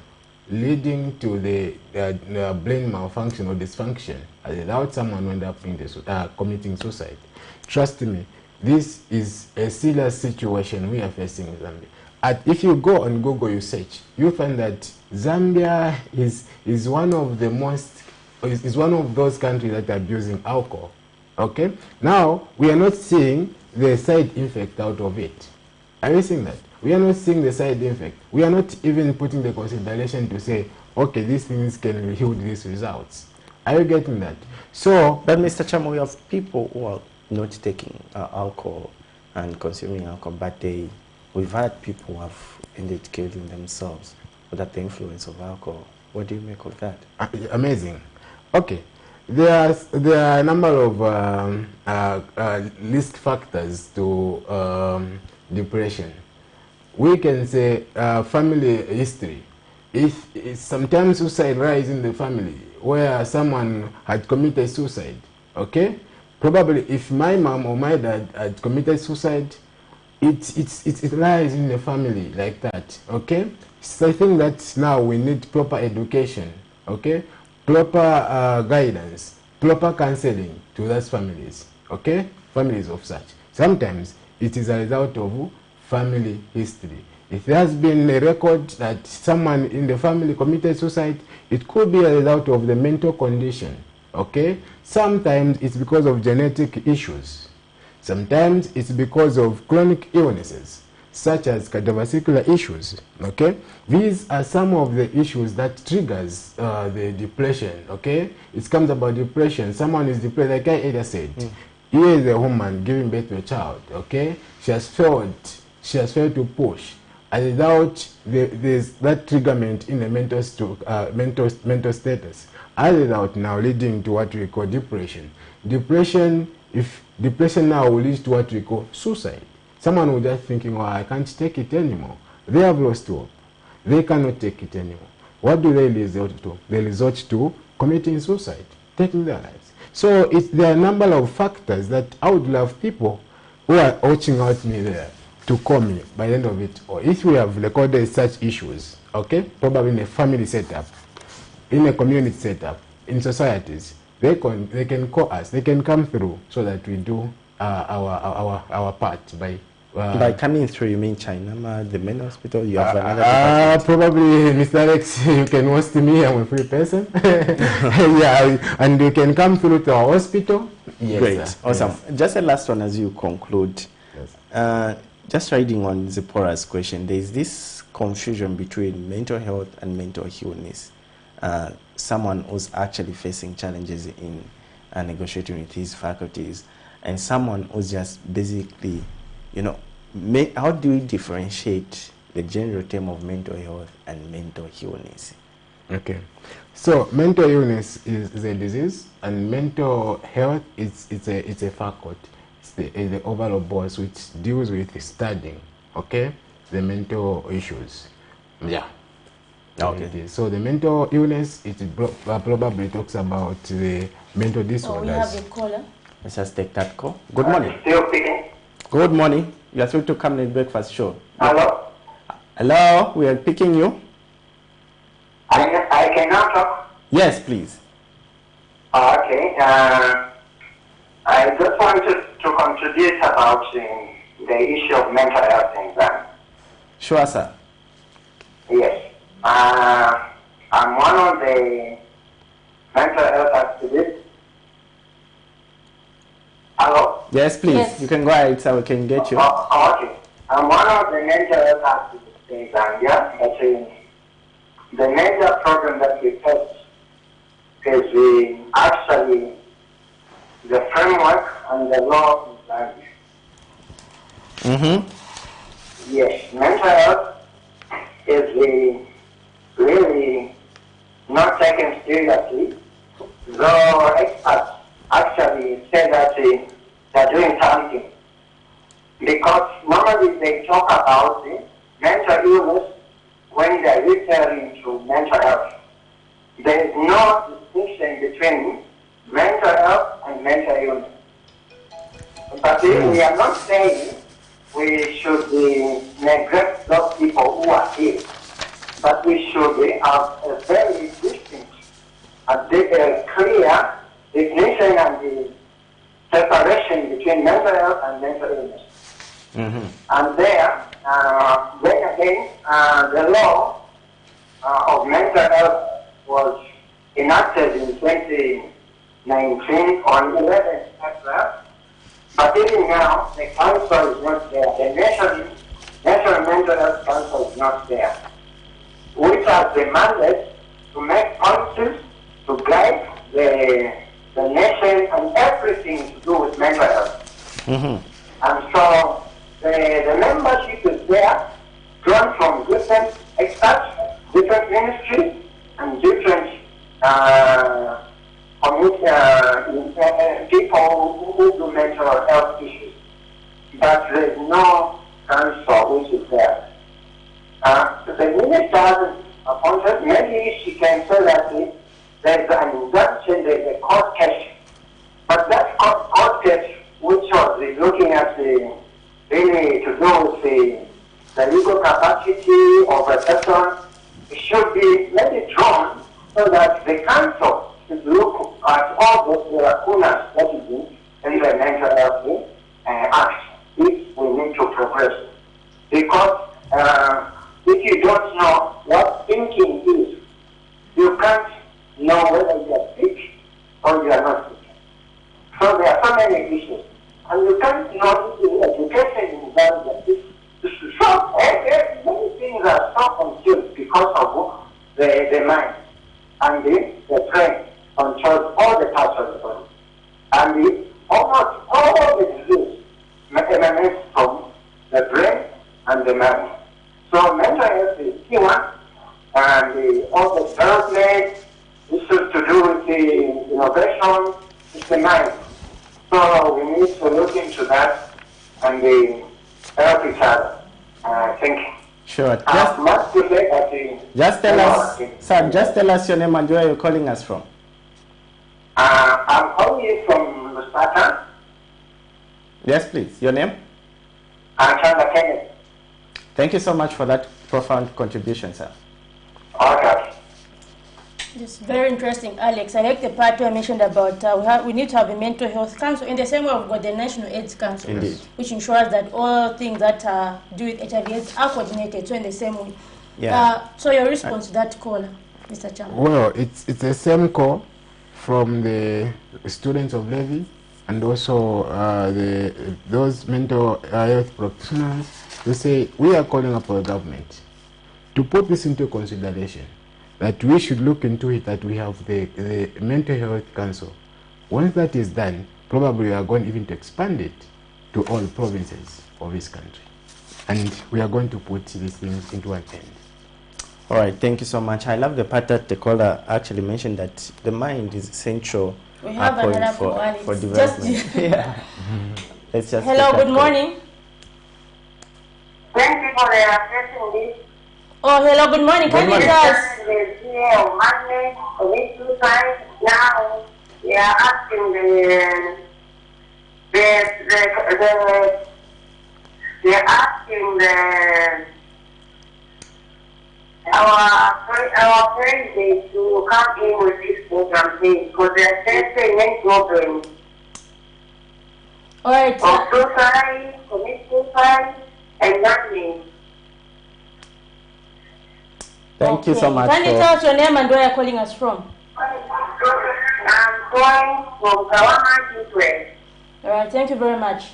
leading to the brain malfunction or dysfunction, as allowed someone to end up committing suicide. Trust me, this is a serious situation we are facing in Zambia. If you go on Google, you search, you find that Zambia is one of the is one of those countries that are abusing alcohol. Okay, now we are not seeing the side effect out of it. Are you seeing that? We are not seeing the side effect. We are not even putting the consideration to say, okay, these things can yield these results. Are you getting that? So, but Mr. Chama, we have people who are not taking alcohol and consuming alcohol, but they we've had people who have ended killing themselves without the influence of alcohol. What do you make of that? Amazing. Okay. There are a number of risk factors to depression. We can say family history. If sometimes suicide rise in the family where someone had committed suicide, okay? Probably if my mom or my dad had committed suicide, it lies in the family like that, okay? So I think that now we need proper education, okay? Proper guidance, proper counseling to those families, okay? Families of such. Sometimes it is a result of family history. If there has been a record that someone in the family committed suicide, it could be a result of the mental condition, okay? Sometimes it's because of genetic issues. Sometimes it's because of chronic illnesses, such as cardiovascular issues, okay? These are some of the issues that triggers the depression, okay? It comes about depression. Someone is depressed, like I earlier said. Here is a woman giving birth to a child, okay? She has failed to push. And without there's that triggerment in the mental status, as a result now leading to what we call depression. Depression now will lead to what we call suicide. Someone will just thinking, oh, I can't take it anymore. They have lost hope. They cannot take it anymore. What do they resort to? They resort to committing suicide, taking their lives. So there are a number of factors that I would love people who are watching out me there to call me by the end of it. Or if we have recorded such issues, okay, probably in a family setup, in a community setup, in societies, they can call us, they can come through so that we do our part by coming through. You mean China, the main hospital? You have another department? Probably, Mr. Alex, you can host me. I'm a free person. Yeah, and you can come through to our hospital. Yes, great, sir. awesome. Yes. Just a last one as you conclude. Yes. Just riding on Zipporah's question, there is this confusion between mental health and mental illness. Someone who's actually facing challenges in negotiating with his faculties, and someone who's just basically, you know, how do we differentiate the general term of mental health and mental illness? Okay, so mental illness is a disease, and mental health it's a faculty. It's the overall boss which deals with studying, okay, the mental issues. Yeah. Okay. So the mental illness, it probably talks about the mental disorders. We have a caller. Let's just take that call. Good morning. Still speaking. Good morning. You are through to Camnet Breakfast Show. Hello. Hello. We are picking you. I can now talk. Yes, please. Okay. I just wanted to contribute about the issue of mental health in Ghana. Sure, sir. Yes. I'm one of the mental health activists. Hello? Yes, please. Yes. You can go ahead so we can get you. Okay. I'm one of the mental health activists in Zambia, but the major problem that we face is actually the framework and the law in Zambia. Mm-hmm. Yes, mental health is really not taken seriously, though experts actually say that they're doing something. Because normally they talk about mental illness when they're referring to mental health. There is no distinction between mental health and mental illness. But we are not saying we should neglect those people who are ill, but we should have a very distinct, clear definition and the separation between mental health and mental illness. Mm-hmm. And there, then again, the law of mental health was enacted in 2019 on 11th April. But even now, the council is not there. The National Mental Health Council is not there, which has the mandate to make policies to guide the nation and everything to do with mental health. Mm-hmm. And so the membership is there, drawn from different experts, different ministries, and different people who do mental health issues. But there is no council which is there. The minister hasn't appointed. Maybe she can say that there's an induction, there's a court case. But that court case, which was looking at really to do with the legal capacity of a person, should be maybe drawn so that the council should look at all the lacunas that is in the mental health act if we need to progress. Because if you don't know what thinking is, you can't know whether you are sick or you are not sick. So there are so many issues. And you can't know if education in Zambia. So many things are so confused because of the mind. And the brain controls all the parts of the body. And almost all the disease emanates from the brain and the mind. So mental health is key one, and all the development issues to do with the innovation is the mind. So we need to look into that and help each other. Thank you. Sure. Just tell us, sir, just tell us your name and where you're calling us from. I'm calling you from Lusaka. Yes, please. Your name? Camnet. Thank you so much for that profound contribution, sir. Okay. It's very interesting, Alex. I like the part you mentioned about we need to have a mental health council in the same way we've got the National AIDS Council, Indeed, which ensures that all things that do with HIV/AIDS are coordinated. So in the same way. Yeah. So your response to that caller, Mr. Cham? Well, it's the same call from the students of Levy and also those mental health practitioners to say we are calling upon the government to put this into consideration, that we should look into it, that we have the Mental Health Council. Once that is done, probably we are going even to expand it to all provinces of this country. And we are going to put these things into an end. All right, thank you so much. I love the part that the caller actually mentioned that the mind is essential point for development. Yeah. Let's just hello, good morning. Thank you for addressing this. Oh, hello, good morning. Can you tell us? Now we are asking our president to come in with this program because they are facing many problems. All right. Of suicide, commit suicide, and learning. Thank you so much. Can you tell us your name and where you're calling us from? I'm calling from Kawama. All right, thank you very much.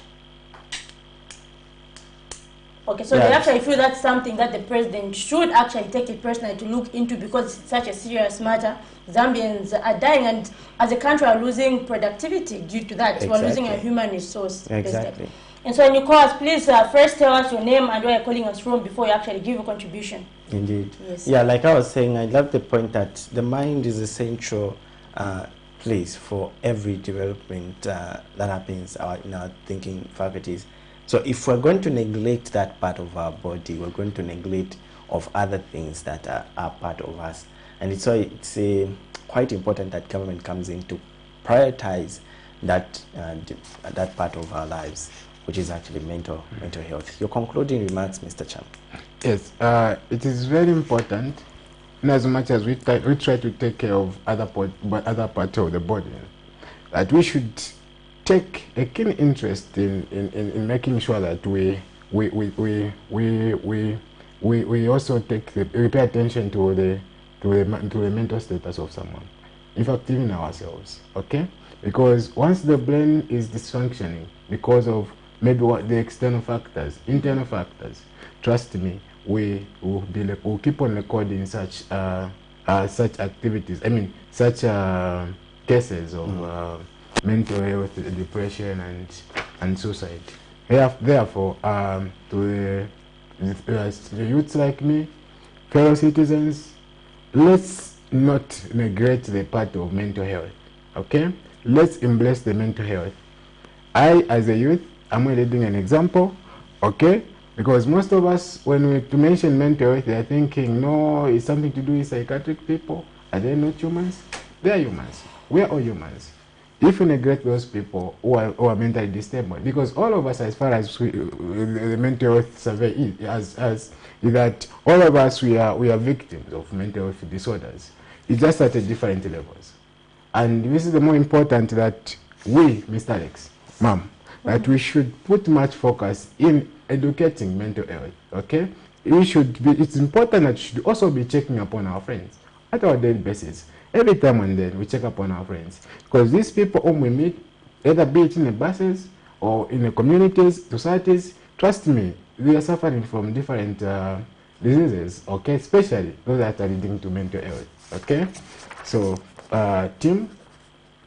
Okay, so Yeah. they actually feel that's something that the president should actually take it personally to look into because it's such a serious matter. Zambians are dying, and as a country are losing productivity due to that. So we're losing a human resource. Exactly. Basically. And so when you call us, please first tell us your name and where you're calling us from before you actually give a contribution. Indeed. Yes. Yeah, like I was saying, I love the point that the mind is essential place for every development that happens in our thinking faculties. So if we're going to neglect that part of our body, we're going to neglect of other things that are part of us. And it's quite important that government comes in to prioritize that that part of our lives, which is actually mental health. Your concluding remarks, Mr. Cham. Yes, it is very important, in as much as we try to take care of other parts of the body, that we should take a keen interest in making sure that we also we pay attention to the mental status of someone. In fact, even ourselves, okay? Because once the brain is dysfunctioning because of maybe the external factors, internal factors, trust me, we'll keep on recording such activities. I mean, such cases of mental health, depression, and suicide. Therefore, to the the youths like me, fellow citizens, let's not neglect the part of mental health. Okay? Let's embrace the mental health. I, as a youth, I'm leading an example. Okay? Because most of us, when we mention mental health, they are thinking, no, it's something to do with psychiatric people. Are they not humans? They are humans. We are all humans. If we neglect those people who are mentally disabled, because all of us, as far as the mental health survey is that all of us, we are victims of mental health disorders. It's just at different levels. And this is the more important that we, Mr. Alex, Ma'am, that we should put much focus in educating mental health. Okay? It's important that we should also be checking upon our friends at our daily basis. Every time and then we check up on our friends, because these people whom we meet, either be it in the buses or in the communities, societies, trust me, they are suffering from different diseases, okay, especially those that are leading to mental health. Okay, so team,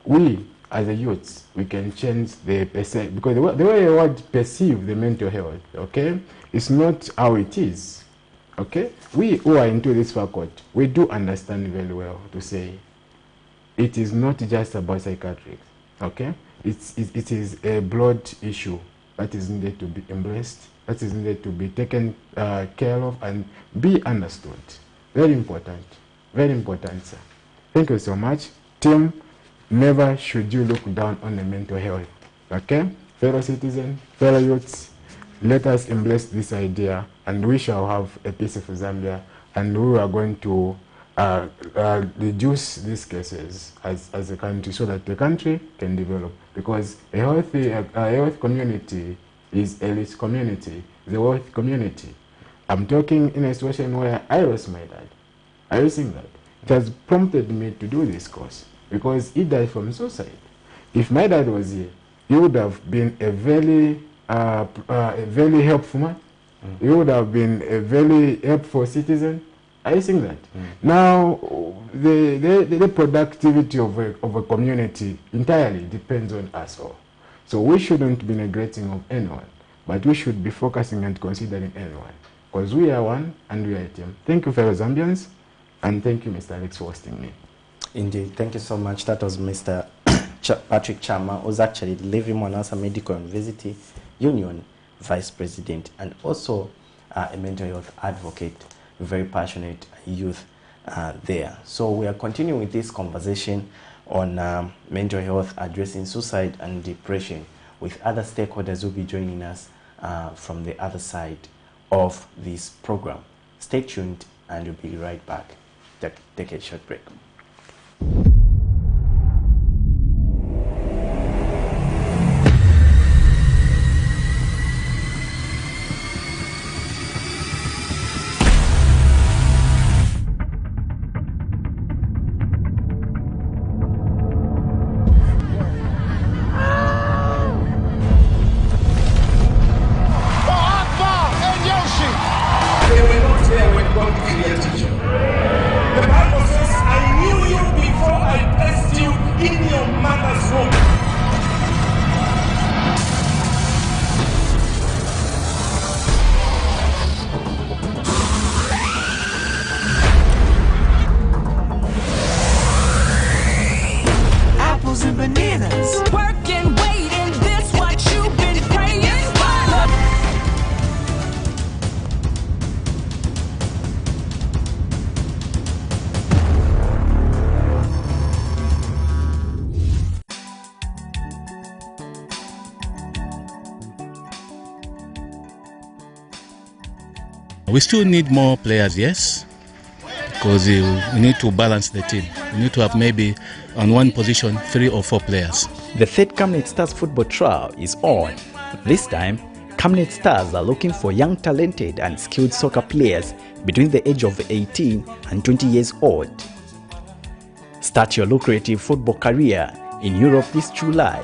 we as a youths, we can change the percent, because the way the world perceive the mental health, okay, it's not how it is. Okay, we who are into this faculty, we do understand very well to say it is not just about psychiatrics. Okay, it is a broad issue that is needed to be embraced, that is needed to be taken care of and be understood. Very important, sir. Thank you so much, team. Never should you look down on the mental health. Okay, fellow citizens, fellow youths, let us embrace this idea, and we shall have a peaceful Zambia, and we are going to reduce these cases as a country, so that the country can develop. Because a healthy community is a rich community, the wealthy community. I'm talking in a situation where I lost my dad. Are you seeing that? It has prompted me to do this course, because he died from suicide. If my dad was here, he would have been a very helpful man. He would have been a very helpful citizen. Are you seeing that? Now, the productivity of a community entirely depends on us all. So we shouldn't be neglecting of anyone, but we should be focusing and considering anyone, because we are one and we are a team. Thank you, fellow Zambians, and thank you, Mr. Alex, for hosting me. Indeed, thank you so much. That was Mr. Patrick Chama, who's actually the Levi Mwanasa Medical University Union Vice President, and also a mental health advocate, very passionate youth there. So we are continuing with this conversation on mental health, addressing suicide and depression, with other stakeholders who will be joining us from the other side of this program. Stay tuned and we'll be right back. Take a short break. We still need more players, yes, because we need to balance the team. We need to have maybe on one position 3 or 4 players. The third Camnet Stars football trial is on. This time, Camnet Stars are looking for young, talented and skilled soccer players between the age of 18 and 20 years old. Start your lucrative football career in Europe this July.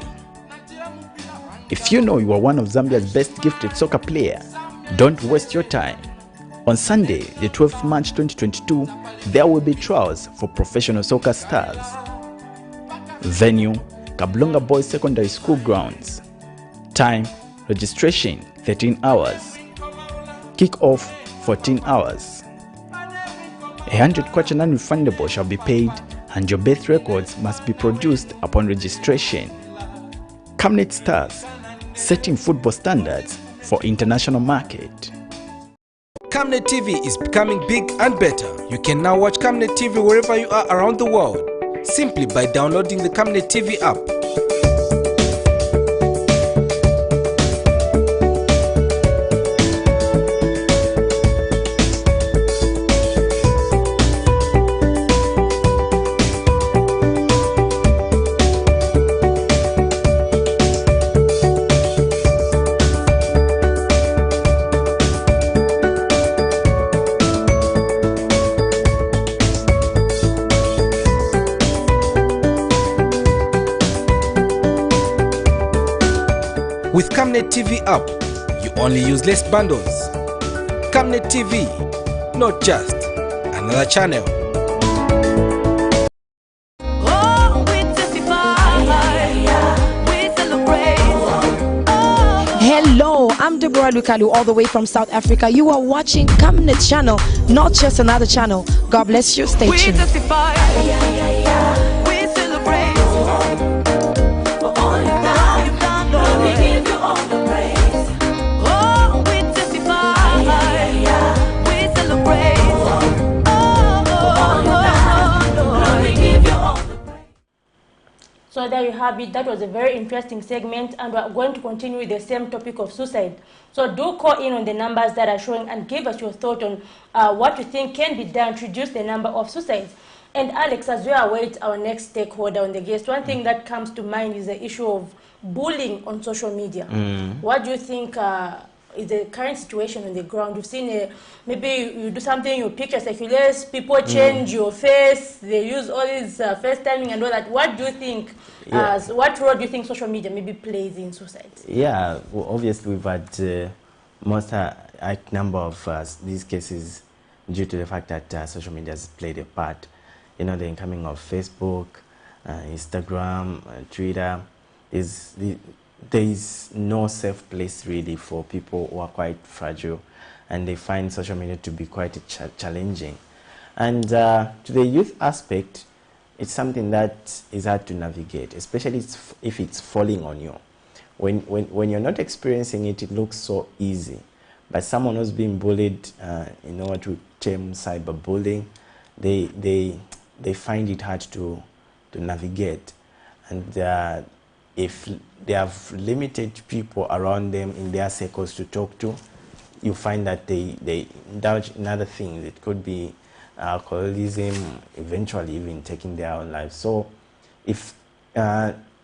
If you know you are one of Zambia's best gifted soccer players, don't waste your time. On Sunday, the 12th March 2022, there will be trials for professional soccer stars. Venue, Kablonga Boys Secondary School grounds. Time, registration, 13 hours. Kick off 14 hours. 100 kwacha non-refundable shall be paid, and your birth records must be produced upon registration. Camnet Stars, setting football standards for international market. Camnet TV is becoming big and better. You can now watch Camnet TV wherever you are around the world, simply by downloading the Camnet TV app. With Camnet TV app, you only use less bundles. Camnet TV, not just another channel. Hello, I'm Deborah Lukalu, all the way from South Africa. You are watching Camnet channel, not just another channel. God bless you. Stay tuned. So there you have it. That was a very interesting segment, and we're going to continue with the same topic of suicide. So do call in on the numbers that are showing and give us your thought on what you think can be done to reduce the number of suicides. And Alex, as we await our next stakeholder on the guest, one thing that comes to mind is the issue of bullying on social media. What do you think is the current situation on the ground? You've seen maybe you do something, your picture circulates, people change your face, they use all this FaceTiming and all that. What do you think, what role do you think social media maybe plays in suicide? Yeah, well, obviously we've had most number of these cases due to the fact that social media has played a part. You know, the incoming of Facebook, Instagram, Twitter, there is no safe place really for people who are quite fragile, and they find social media to be quite challenging. And to the youth aspect, it's something that is hard to navigate, especially if it's falling on you. When you're not experiencing it, it looks so easy. But someone who's being bullied, you know what we term cyberbullying, they find it hard to navigate. And if they have limited people around them in their circles to talk to, you find that they indulge in other things. It could be alcoholism, eventually even taking their own lives. So if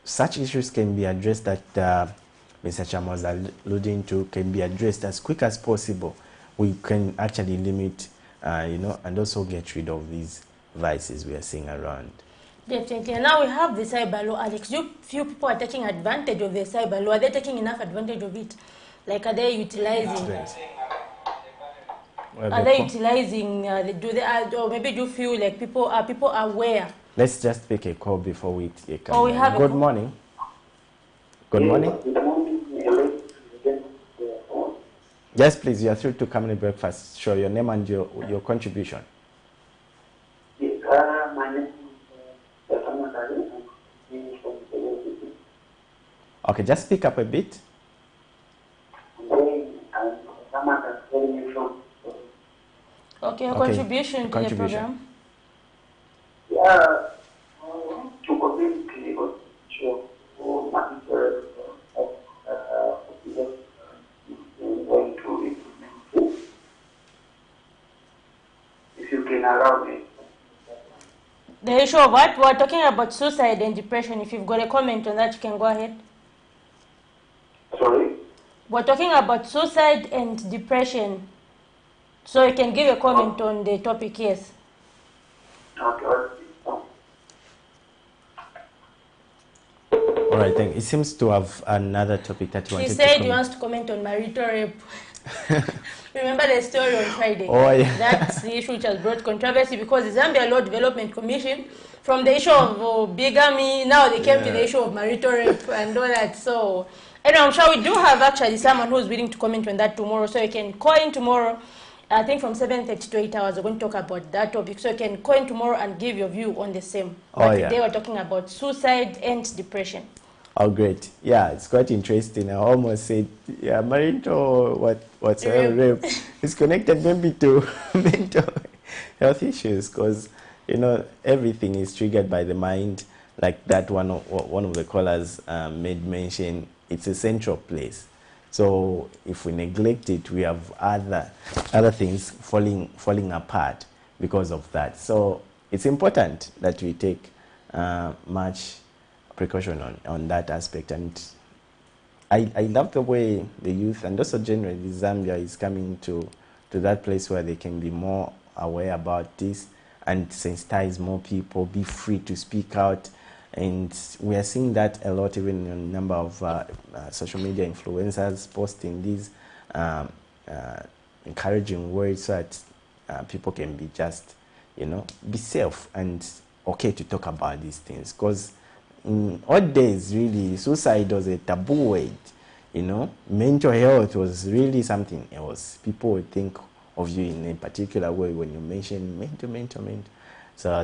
such issues can be addressed that Mr. Cham was alluding to, can be addressed as quick as possible, we can actually limit, you know, and also get rid of these vices we are seeing around. Definitely. And now we have the cyber law, Alex. Do you feel people are taking advantage of the cyber law? Are they taking enough advantage of it? Like, are they utilizing? Are they utilizing? Or maybe do you feel like people are aware? Let's just pick a call before we take. Oh, we have Good morning. Good morning. Yes, please. You are through to Camnet Breakfast. Show your name and your contribution. My name. Okay, just speak up a bit. Okay, contribution to the program. Yeah, to community if you can allow me. The issue of what? We're talking about suicide and depression. If you've got a comment on that, you can go ahead. Sorry? We're talking about suicide and depression. So you can give a comment on the topic, yes. Okay. All right, thank you. It seems to have another topic that you wanted to comment. He said he wants to comment on marital rape. Remember the story on Friday? Oh, yeah. That's the issue which has brought controversy because the Zambia Law Development Commission, from the issue of bigamy, now they came to the issue of marital rape and all that. So Anyway, I'm sure we do have actually someone who's willing to comment on that tomorrow, so you can call in tomorrow. I think from 7:30 to 8 hours, we're going to talk about that topic. So you can call in tomorrow and give your view on the same. But today we're talking about suicide and depression. Oh, great. Yeah, it's quite interesting. I almost said, yeah, marital whatsoever rape is connected maybe to mental health issues, because, you know, everything is triggered by the mind. Like that one of the callers made mention, it's a central place. So if we neglect it, we have other things falling apart because of that. So it's important that we take much precaution on that aspect. And I love the way the youth, and also generally Zambia, is coming to that place where they can be more aware about this and sensitize more people, be free to speak out. And we are seeing that a lot, even in a number of social media influencers posting these encouraging words, so that people can be just, you know, be safe and okay to talk about these things. Because in old days, really, suicide was a taboo word. You know, mental health was really something else. People would think of you in a particular way when you mention mental. So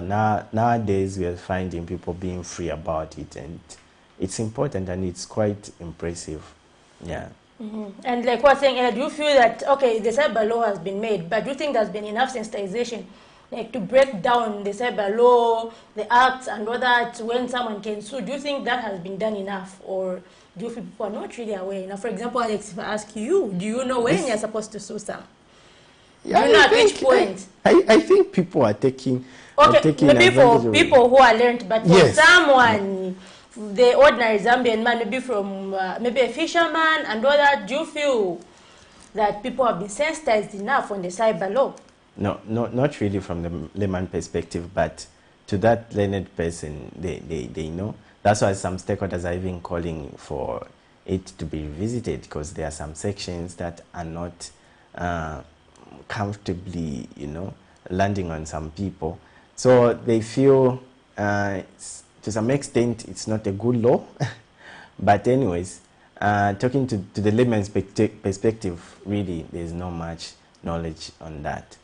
nowadays we are finding people being free about it, and it's important and it's quite impressive. Yeah. And like what saying, do you feel that, okay, the cyber law has been made, but do you think there's been enough sensitization, like to break down the cyber law, the acts and all that, when someone can sue? Do you think that has been done enough, or do you feel people are not really aware? Now, for example, Alex, if I ask you, do you know when you're supposed to sue some? Yeah, do you know at which point? I think people are taking... Okay, maybe for people who are learned, but for someone, the ordinary Zambian man, maybe from maybe a fisherman and all that, do you feel that people have been sensitized enough on the cyber law? No, not really from the layman perspective, but to that learned person, they know. That's why some stakeholders are even calling for it to be revisited, because there are some sections that are not comfortably, you know, landing on some people. So they feel, to some extent, it's not a good law. But anyways, talking to the layman's perspective, really, there's not much knowledge on that.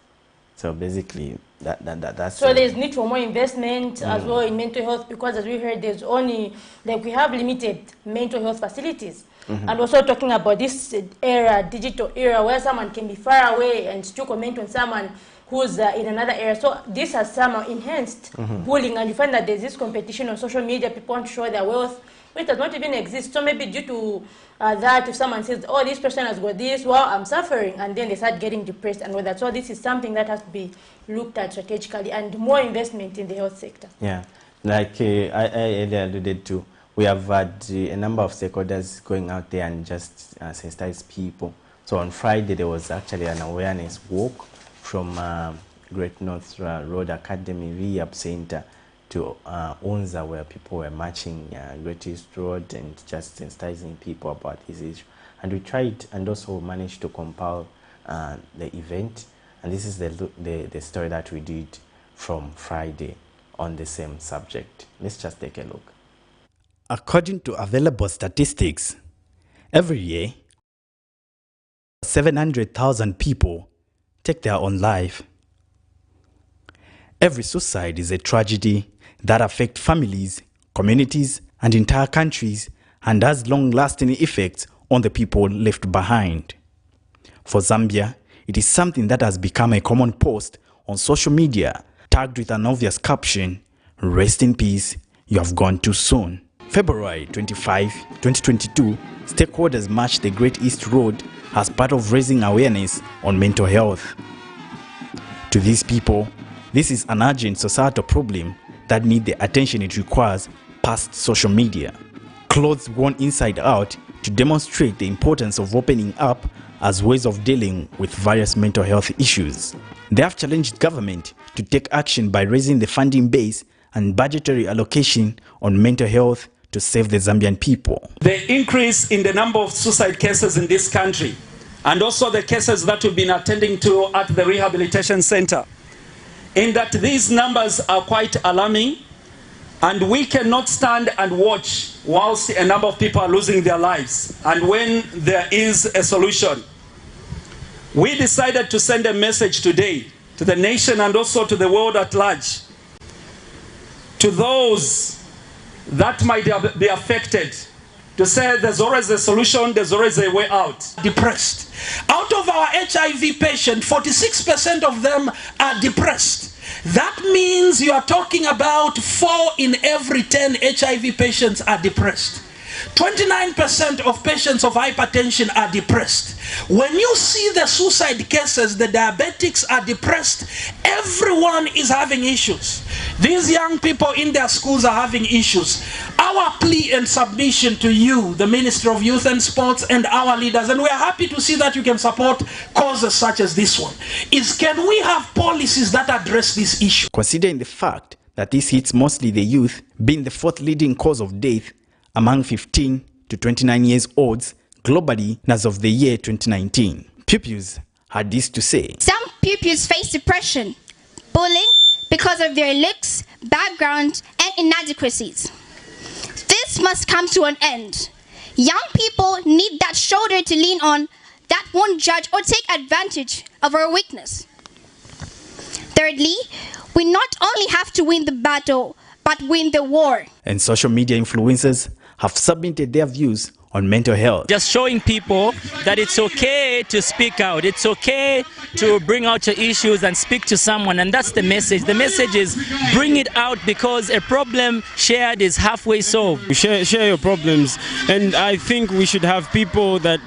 So basically, that's... So there's need for more investment as well in mental health, because as we heard, there's only, like, we have limited mental health facilities. And also talking about this era, digital era, where someone can be far away and still comment on someone who's in another area. So this has somehow enhanced bullying, and you find that there's this competition on social media. People want to show their wealth, which does not even exist. So maybe due to that, if someone says, oh, this person has got this, well, I'm suffering, and then they start getting depressed and all that. So this is something that has to be looked at strategically, and more investment in the health sector. Yeah, like I earlier alluded to, we have had a number of stakeholders going out there and just sensitize people. So on Friday, there was actually an awareness walk from Great North Road Academy Rehab Center to Unza, where people were marching Great East Road and just sensitizing people about this issue. And we tried and also managed to compile the event. And this is the story that we did from Friday on the same subject. Let's just take a look. According to available statistics, every year, 700,000 people take their own life. Every suicide is a tragedy that affects families, communities, and entire countries, and has long-lasting effects on the people left behind. For Zambia, it is something that has become a common post on social media, tagged with an obvious caption, "Rest in peace, you have gone too soon." February 25, 2022, stakeholders marched the Great East Road as part of raising awareness on mental health. To these people, this is an urgent societal problem that needs the attention it requires past social media. Clothes worn inside out to demonstrate the importance of opening up as ways of dealing with various mental health issues. They have challenged government to take action by raising the funding base and budgetary allocation on mental health to save the Zambian people. The increase in the number of suicide cases in this country, and also the cases that we've been attending to at the rehabilitation center, in that these numbers are quite alarming, And we cannot stand and watch whilst a number of people are losing their lives. And when there is a solution, we decided to send a message today to the nation and also to the world at large, to those that might be affected, to say there's always a solution, there's always a way out. Depressed. Out of our HIV patients, 46% of them are depressed. That means you are talking about 4 in every 10 HIV patients are depressed. 29% of patients of hypertension are depressed. When you see the suicide cases, the diabetics are depressed. Everyone is having issues. These young people in their schools are having issues. Our plea and submission to you, the Ministry of Youth and Sports, and our leaders, and we are happy to see that you can support causes such as this one, is can we have policies that address this issue? Considering the fact that this hits mostly the youth, being the 4th leading cause of death among 15 to 29 years olds globally as of the year 2019. Pupils had this to say. Some pupils face depression, bullying because of their looks, background, and inadequacies. This must come to an end. Young people need that shoulder to lean on that won't judge or take advantage of our weakness. Thirdly, we not only have to win the battle, but win the war. And social media influencers have submitted their views on mental health. Just showing people that it's okay to speak out. It's okay to bring out your issues and speak to someone, and that's the message. The message is bring it out, because a problem shared is halfway solved. Share your problems, and I think we should have people that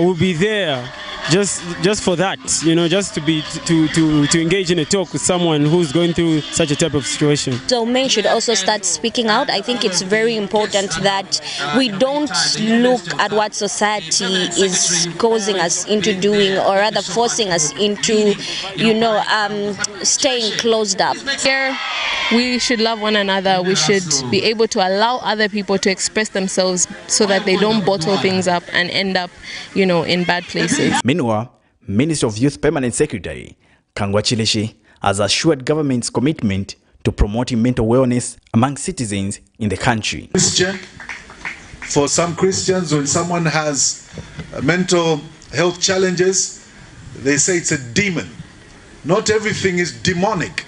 will be there just for that, you know, just to engage in a talk with someone who's going through such a type of situation. So men should also start speaking out. I think it's very important that we don't look at what society is causing us into doing, or rather forcing us into, you know, staying closed up. Here, we should love one another. We should be able to allow other people to express themselves so that they don't bottle things up and end up, you know, in bad places. Meanwhile, Minister of Youth Permanent Secretary Kangwa Chileshi has assured government's commitment to promoting mental wellness among citizens in the country. Christian, for some Christians, when someone has mental health challenges, they say it's a demon. Not everything is demonic.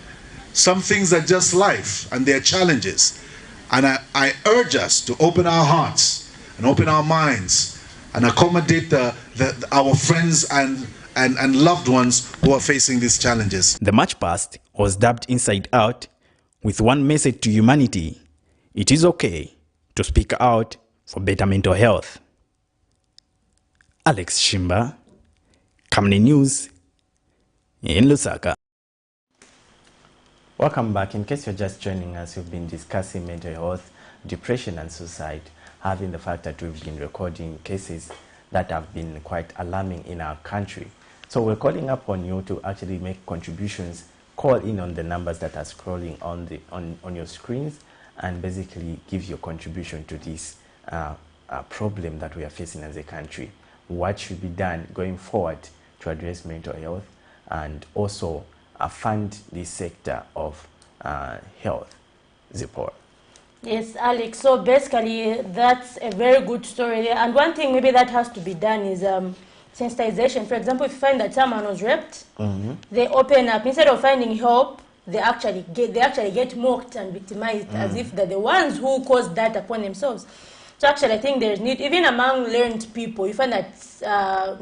Some things are just life, and they're challenges. And I urge us to open our hearts and open our minds and accommodate our friends and loved ones who are facing these challenges. The march past was dubbed Inside Out, with one message to humanity: it is okay to speak out for better mental health. Alex Shimba, Camnet News, in Lusaka. Welcome back. In case you're just joining us, we've been discussing mental health, depression and suicide, having the fact that we've been recording cases that have been quite alarming in our country. So we're calling upon you to actually make contributions. Call in on the numbers that are scrolling on your screens, and basically give your contribution to this problem that we are facing as a country. What should be done going forward to address mental health, and also fund this sector of health. Zipporah. Yes, Alex. So basically, that's a very good story. And one thing maybe that has to be done is sensitization. For example, if you find that someone was raped, they open up. Instead of finding help, they actually get mocked and victimized as if they're the ones who caused that upon themselves. So actually, I think there's need, even among learned people, you find that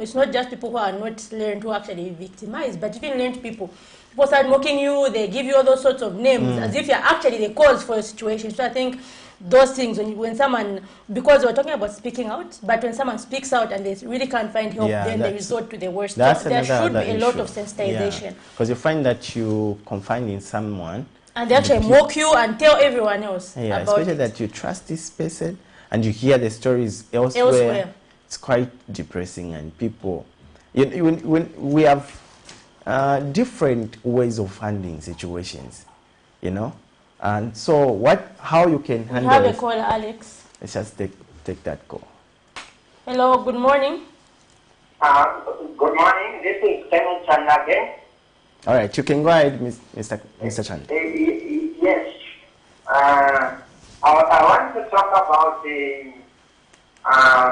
it's not just people who are not learned who actually victimized, but even learned people. People start mocking you, they give you all those sorts of names, as if you're actually the cause for a situation. So I think those things, when someone, because we're talking about speaking out, but when someone speaks out and they really can't find help, then they resort to the worst. So there should be a lot of sensitization. Because you find that you confide in someone, and they actually mock you and tell everyone else about especially it. that you trust this person, and you hear the stories elsewhere. It's quite depressing, and people, when we have different ways of handling situations, you know, and so how you can handle. We have a call, Alex. Let's just take that call. Hello, good morning. Good morning. This is Camnet again. All right, you can go ahead, Mr. Chan. Yes. I want to talk about the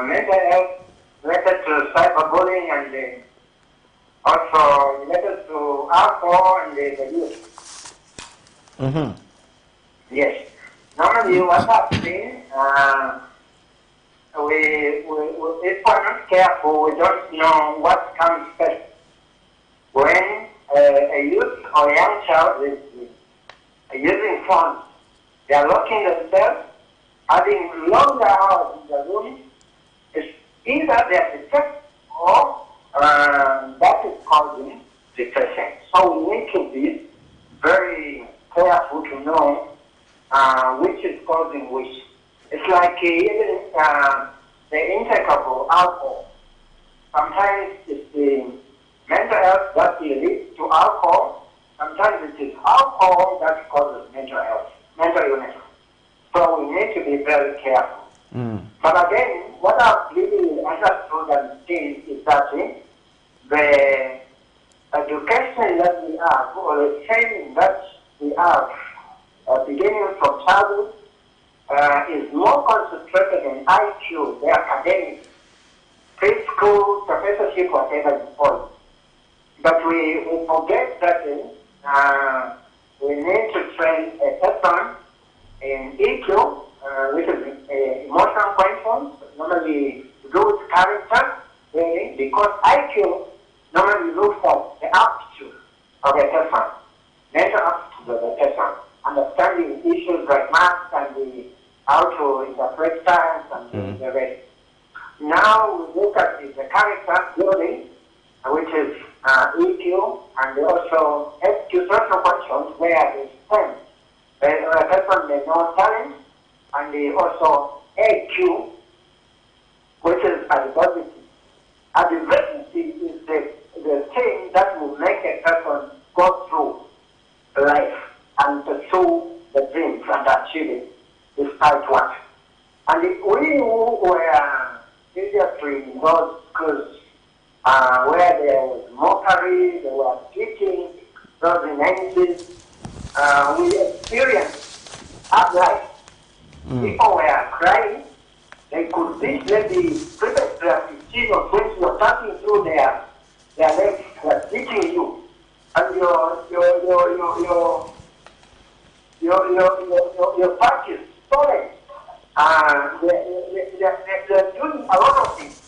mental health related to cyberbullying and also related to alcohol and the youth. Mm-hmm. Yes. Normally what happens, if we're not careful, we don't know what comes first. When a youth or a young child is using phones, they are locking themselves, having longer hours in the room. It's either they are depressed or that is causing depression. So we need to be very careful to know which is causing which. It's like even the intake of alcohol. Sometimes it's the mental health that leads to alcohol. Sometimes it is alcohol that causes mental illness. So we need to be very careful. But again, what I've really understood and seen is that the education that we have, or the training that we have, beginning from childhood, is more concentrated on IQ, the academics, preschool, professorship, whatever you call it. But we forget that we need to train a person in EQ, which is emotional questions, normally to do with character, really, because IQ normally looks at the aptitude of a person, mental aptitude of a person, understanding issues like math and how to interpret science and the rest. Now we look at the character building, which is EQ, and also SQ, social questions, where they spend. A person may know talent, and also AQ, which is adversity. Adversity is the thing that will make a person go through life and pursue the dreams and achieve it despite what. And we who were previously in those schools where there was mockery, there was teaching, those in 90s, we experienced hard life. People were crying. They could be maybe previously 15 or 20 or something through their legs were teaching you. And your part is stolen. They're doing a lot of things,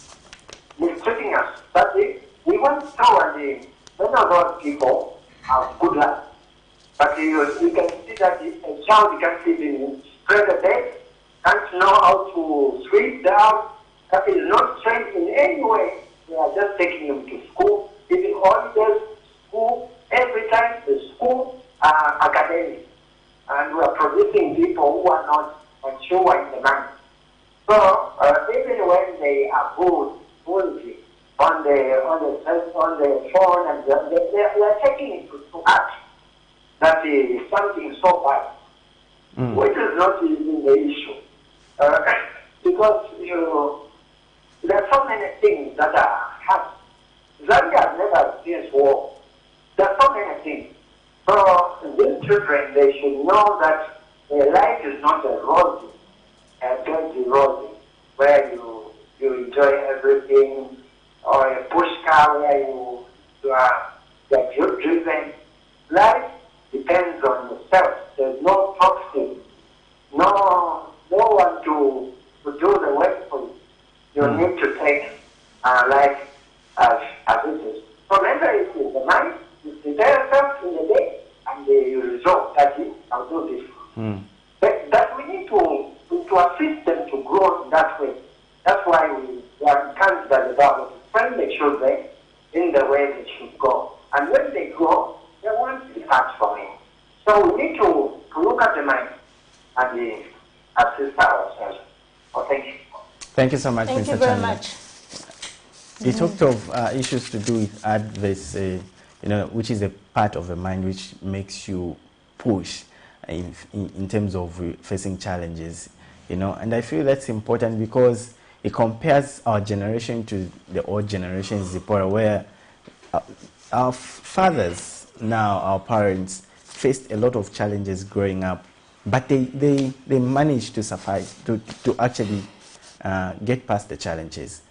mistreating us. But we went through, and many of those people have good luck. But you can see that a child can't even spread the bed, can't know how to sweep the house, that is not trained in any way. They are just taking him to school, giving holidays, school, every time the school academics. And we are producing people who are not mature in the mind. So even when they are good, on the phone, and they are taking it to act. That is something so bad, which is not even the issue. Because there are so many things that are happening. Zambia has never experienced war. There are so many things. So these children, they should know that their life is not a rosy, plenty rosy, where you enjoy everything, or a push car where you are driven. Life depends on yourself. There's no proxy, no one to do the work for you. You need to take life as it is. So remember, it is the mind. You prepare yourself in the day, and you resolve that I'll do this. But we need to assist them to grow in that way. That's why we are encouraged by the Bible to train the children in the way they should go. And when they grow, they want to start from it. So we need to look at the mind and assist ourselves. Oh, thank you. Thank you so much, Thank Mr. you very Chandler. much. You talked of issues to do with adverse, which is a part of the mind which makes you push in terms of facing challenges, and I feel that's important because it compares our generation to the old generation in Zipporah, where our fathers, now our parents, faced a lot of challenges growing up but they manage to survive, to actually get past the challenges.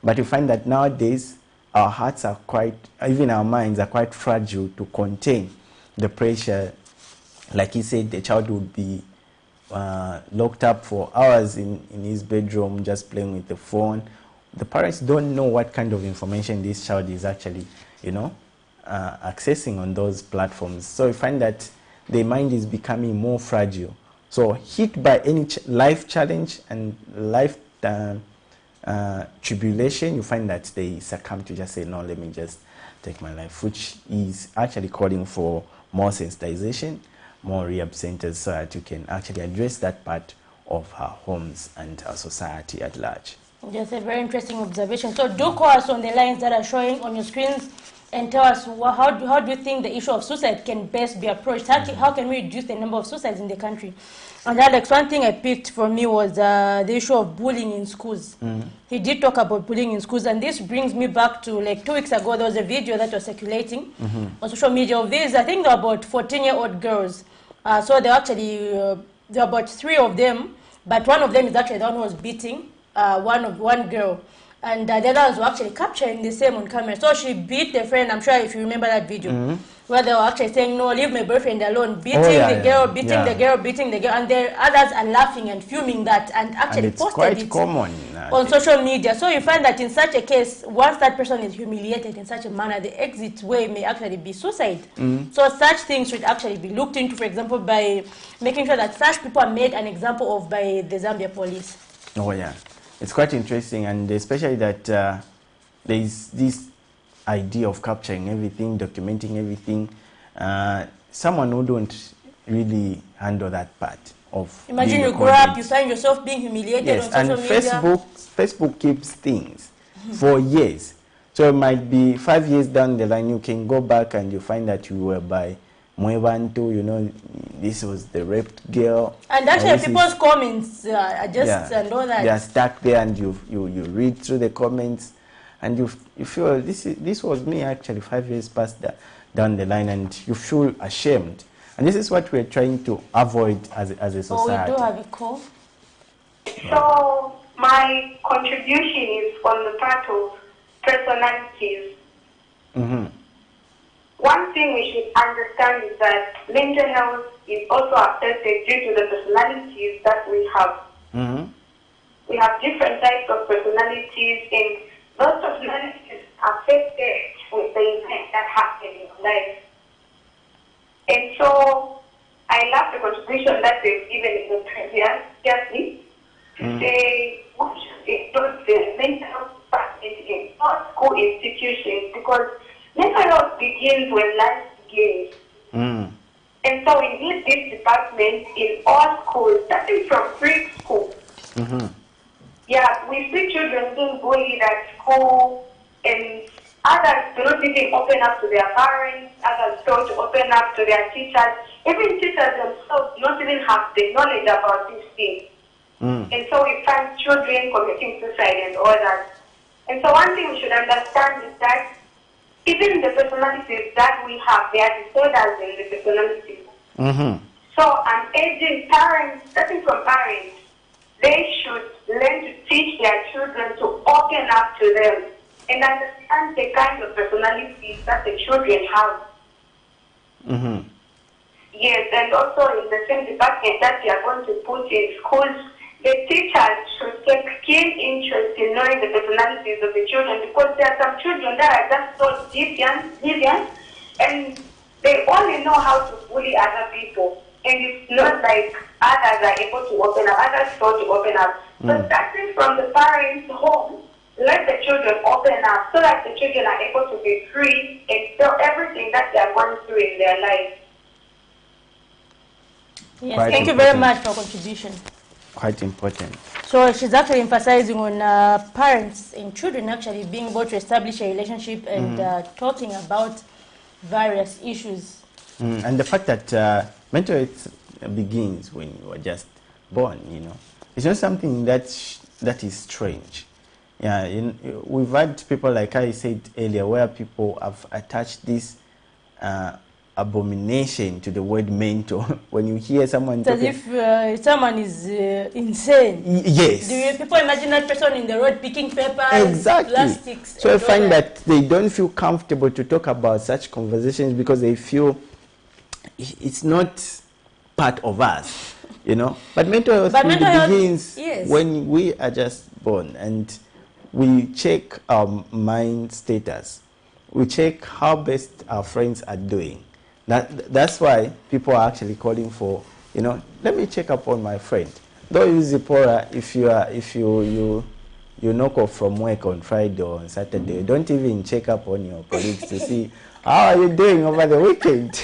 But you find that nowadays our hearts are quite, even our minds are quite fragile to contain the pressure. Like he said, the child would be locked up for hours in his bedroom just playing with the phone. The parents don't know what kind of information this child is actually, accessing on those platforms. So you find that their mind is becoming more fragile. So hit by any life challenge and life tribulation, you find that they succumb to just say, no, let me just take my life, which is actually calling for more sensitization, more rehab centers, so that you can actually address that part of our homes and our society at large. That's a very interesting observation. So do call us on the lines that are showing on your screens and tell us how do you think the issue of suicide can best be approached? How can we reduce the number of suicides in the country? And Alex, one thing I picked for me was the issue of bullying in schools. He did talk about bullying in schools, and this brings me back to like 2 weeks ago. There was a video that was circulating on social media of this. I think there were about 14-year-old girls. So there were actually there were about 3 of them, but one of them is actually the one who was beating one girl. And the others were actually capturing the same on camera. So she beat the friend. I'm sure if you remember that video, where they were actually saying, no, leave my boyfriend alone, beating the girl, beating the girl, beating the girl. And the others are laughing and filming that and actually posted it common on social media. So you find that in such a case, once that person is humiliated in such a manner, the exit way may actually be suicide. So such things should actually be looked into, for example, by making sure that such people are made an example of by the Zambia police. Oh, yeah. It's quite interesting, and especially that there is this idea of capturing everything, documenting everything. Someone who don't really handle that part of. Imagine you grow up, you find yourself being humiliated on social media. And Facebook keeps things for years. So it might be 5 years down the line, you can go back and you find that you were by Mwebantu, this was the raped girl. And actually people's comments are just and all that. They are stuck there, and you read through the comments, and you feel this was me actually 5 years past down the line, and you feel ashamed. And this is what we're trying to avoid as a society. Oh, we do have a call. So my contribution is on the part of personalities. One thing we should understand is that mental health is also affected due to the personalities that we have. We have different types of personalities, and those personalities are affected with the events that happen in life. And so I love the contribution that they've given in the previously to say we should include the mental health department in all school institutions, because mental health begins when life begins. And so we need this department in all schools, starting from preschool. Yeah, we see children being bullied at school, and others do not even open up to their parents, others don't open up to their teachers. Even teachers themselves do not even have the knowledge about these things. And so we find children committing suicide and all that. And so one thing we should understand is that even the personalities that we have, they are disorders in the personalities. So I'm urging parents, starting from parents, they should learn to teach their children to open up to them and understand the kind of personalities that the children have. Yes, and also in the same department that they are going to put in schools, the teachers should take keen interest in knowing the personalities of the children, because there are some children that are just so deviant, and they only know how to bully other people. And it's not like others are able to open up, others don't open up. So starting from the parents' home, let the children open up so that the children are able to be free and tell everything that they are going through in their life. Yes, thank you very much for your contribution. Quite important. So she's actually emphasizing on parents and children actually being able to establish a relationship and talking about various issues. And the fact that mental health begins when you are just born, it's not something that is strange. Yeah, we've had people, like I said earlier, where people have attached this abomination to the word mental. When you hear someone it's as if someone is insane. Yes. Do people imagine that person in the road picking papers, exactly. plastics? So I find that they don't feel comfortable to talk about such conversations because they feel it's not part of us, you know. But mental health begins when we are just born, and we check our mind status. We check how best our friends are doing. That's why people are actually calling for, you know, let me check up on my friend. Don't use Zipporah if you knock off from work on Friday or on Saturday. Don't even check up on your colleagues to see how are you doing over the weekend.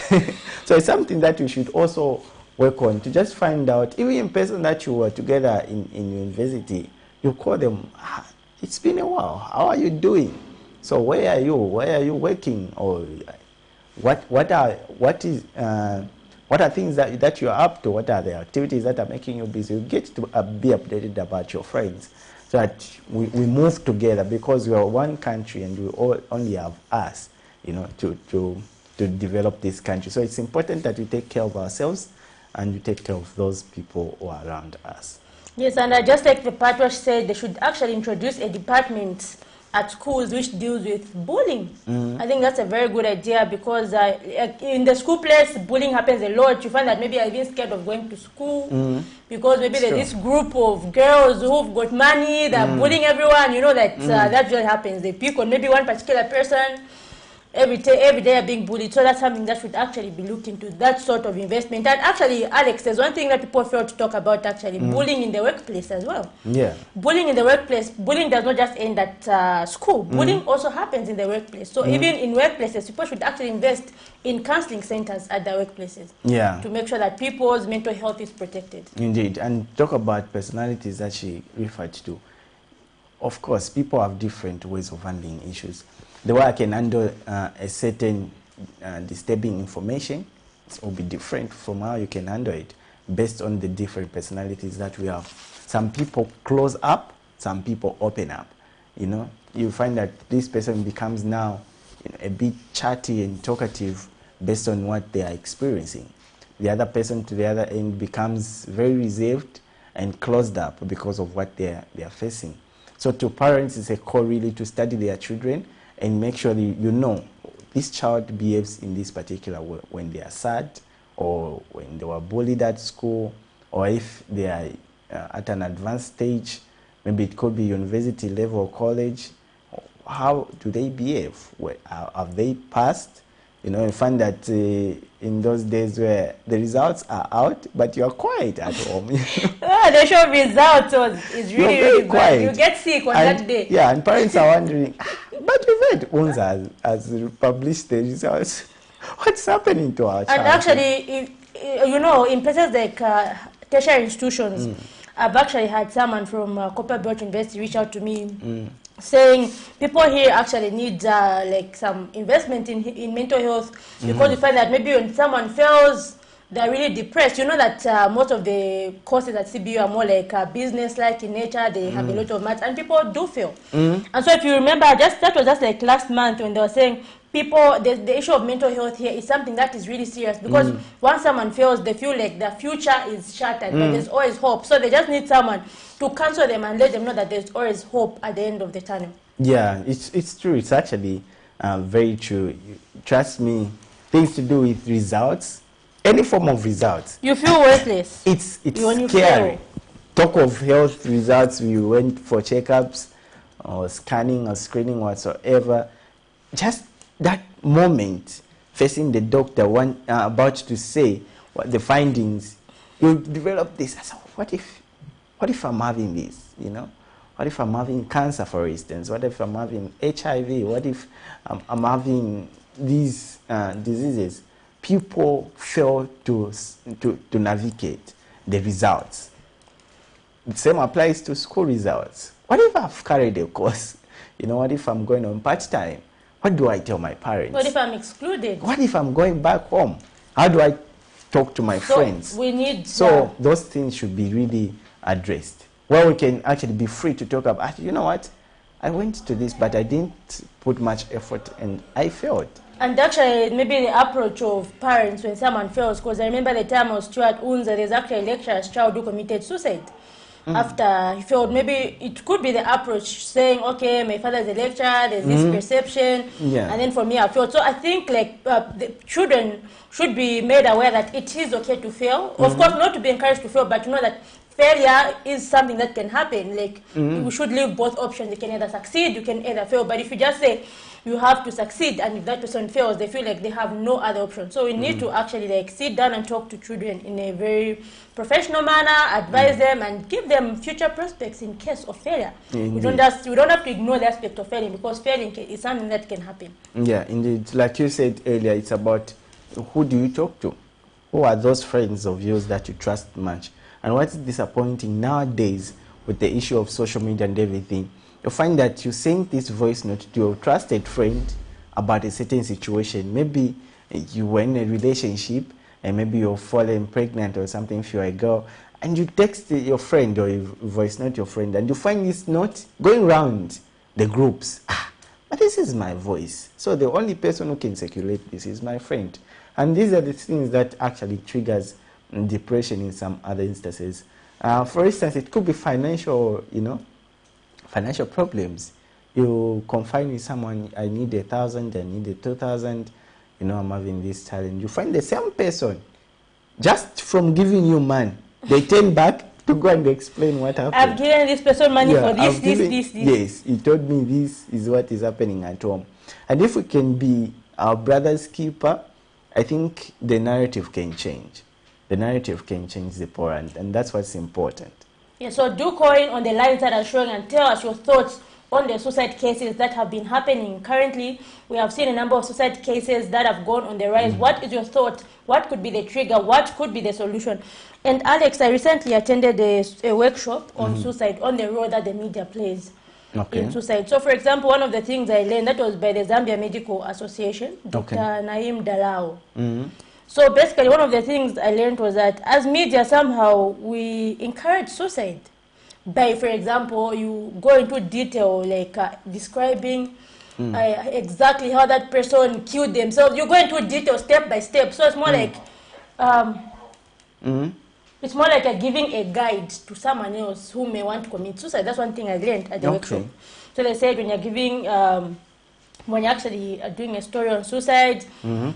So it's something that we should also work on, to just find out, even in person that you were together in university, you call them, it's been a while, how are you doing? So where are you working? Or what are things that you are up to? What are the activities that are making you busy? You get to be updated about your friends, so that we move together, because we are one country and we all only have us, you know, to develop this country. So it's important that we take care of ourselves and we take care of those people who are around us. Yes, and just like the Patwash said, they should actually introduce a department at schools which deals with bullying. I think that's a very good idea, because in the school place, bullying happens a lot. You find that maybe I've been scared of going to school because maybe there's this group of girls who've got money, they're bullying everyone, you know, that that really happens. They pick on maybe one particular person. Every day are being bullied. So that's something that should actually be looked into, that sort of investment. And actually, Alex, there's one thing that people fail to talk about, actually, bullying in the workplace as well. Yeah. Bullying in the workplace, bullying does not just end at school. Bullying also happens in the workplace. So even in workplaces, people should actually invest in counseling centers at their workplaces. Yeah. To make sure that people's mental health is protected. Indeed. And talk about personalities that she referred to. Of course, people have different ways of handling issues. The way I can handle a certain disturbing information will be different from how you can handle it, based on the different personalities that we have. Some people close up, some people open up. You know, you find that this person becomes now, you know, a bit chatty and talkative based on what they are experiencing. The other person to the other end becomes very reserved and closed up because of what they are facing. So to parents, it's a call really to study their children and make sure that you know this child behaves in this particular way when they are sad, or when they were bullied at school, or if they are at an advanced stage, maybe it could be university level or college. How do they behave? Have they passed? You know, you find that in those days where the results are out, but you are quiet at home. They show results is really, really quiet. You get sick on that day. Yeah, and parents are wondering, but we've heard UNZA has published the results. What's happening to our child? And actually, you know, in places like tertiary institutions, I've actually had someone from Copper Belt University reach out to me saying people here actually need like some investment in mental health, because you find that maybe when someone fails, they're really depressed. You know that most of the courses at CBU are more like business-like in nature. They have a lot of maths, and people do fail. And so if you remember, that was just like last month when they were saying people, the issue of mental health here is something that is really serious, because once someone fails, they feel like their future is shattered, but there's always hope. So they just need someone to counsel them and let them know that there's always hope at the end of the tunnel. Yeah, it's true. It's actually very true. Trust me, things to do with results, any form of results. You feel worthless. It's scary. Talk of health results, we went for checkups or scanning or screening whatsoever. Just that moment facing the doctor, about to say what the findings, you develop this. So what if I'm having this, you know? What if I'm having cancer, for instance? What if I'm having HIV? What if I'm having these diseases? People fail to navigate the results. The same applies to school results. What if I've carried a course? You know, what if I'm going on part-time? What do I tell my parents? What if I'm excluded? What if I'm going back home? How do I talk to my friends? We need... So those things should be really addressed. Where we can actually be free to talk about, you know what? I went to this, but I didn't put much effort and I failed. And actually, maybe the approach of parents when someone fails, because I remember the time I was still at UNZA, there's actually a lecturer's child who committed suicide after he failed. Maybe it could be the approach saying, okay, my father's a lecturer, there's this perception, and then for me I failed. So I think like the children should be made aware that it is okay to fail. Of course, not to be encouraged to fail, but to know that failure is something that can happen. Like we should leave both options. You can either succeed, you can either fail. But if you just say you have to succeed, and if that person fails, they feel like they have no other option. So we need to actually like sit down and talk to children in a very professional manner, advise them, and give them future prospects in case of failure. We don't have to ignore the aspect of failing, because failing is something that can happen. Yeah, indeed. Like you said earlier, it's about who do you talk to? Who are those friends of yours that you trust much? And what's disappointing nowadays with the issue of social media and everything, you find that you send this voice note to your trusted friend about a certain situation. Maybe you were in a relationship and maybe you're fallen pregnant or something if you're a girl, and you text your friend or you voice note your friend, and you find this note going around the groups. But this is my voice. So the only person who can circulate this is my friend. And these are the things that actually triggers depression in some other instances. For instance, it could be financial, financial problems. You confide in someone, I need 1,000, I need 2,000, I'm having this challenge. You find the same person, just from giving you money, they turn back to go and explain what happened. I've given this person money for this. Yes, he told me this is what is happening at home. And if we can be our brother's keeper, I think the narrative can change. The narrative can change the poor, and that's what's important. Yeah, so do call in on the lines that are showing and tell us your thoughts on the suicide cases that have been happening currently. We have seen a number of suicide cases that have gone on the rise. What is your thought? What could be the trigger? What could be the solution? And Alex, I recently attended a workshop on suicide, on the role that the media plays in suicide. So, for example, one of the things I learned, that was by the Zambia Medical Association, Dr. Naim Dalao. So basically, one of the things I learned was that as media, somehow we encourage suicide by, for example, you go into detail, like describing exactly how that person killed themselves. You go into detail step by step. So it's more like it's more like giving a guide to someone else who may want to commit suicide. That's one thing I learned at the workshop. So they said when you're giving when you're actually doing a story on suicide,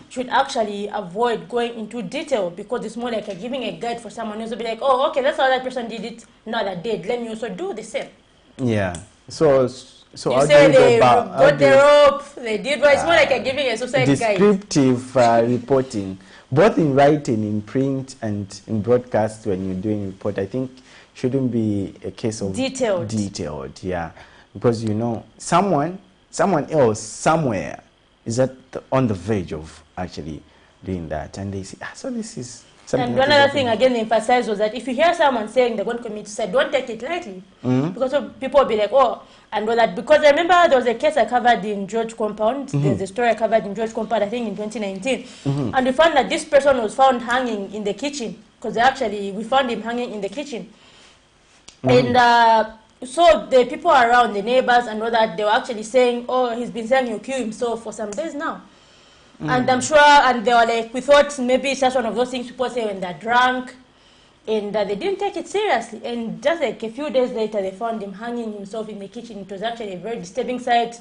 should actually avoid going into detail, because it's more like giving a guide for someone else to be like, oh, okay, that's how that person did it, now that did. Let me also do the same. Yeah. So you say they got the rope, they did what? It's more like giving a suicide guide. Descriptive reporting, both in writing, in print, and in broadcast. When you're doing report, I think shouldn't be a case of detailed, yeah, because someone else somewhere is on the verge of actually doing that, and they say, so this is something. And one other thing again they emphasize was that if you hear someone saying they're going to commit suicide, don't take it lightly, because people will be like, oh, and all that. Because I remember there was a case I covered in George Compound. There's a story I covered in George Compound, I think in 2019, and we found that this person was found hanging in the kitchen, because we found him hanging in the kitchen, and. So the people around, the neighbors and all that, they were actually saying, oh, he's been saying he'll kill himself for some days now. And I'm sure, and they were like, we thought maybe it's just one of those things people say when they're drunk, and they didn't take it seriously. And just like a few days later, they found him hanging himself in the kitchen. It was actually a very disturbing sight.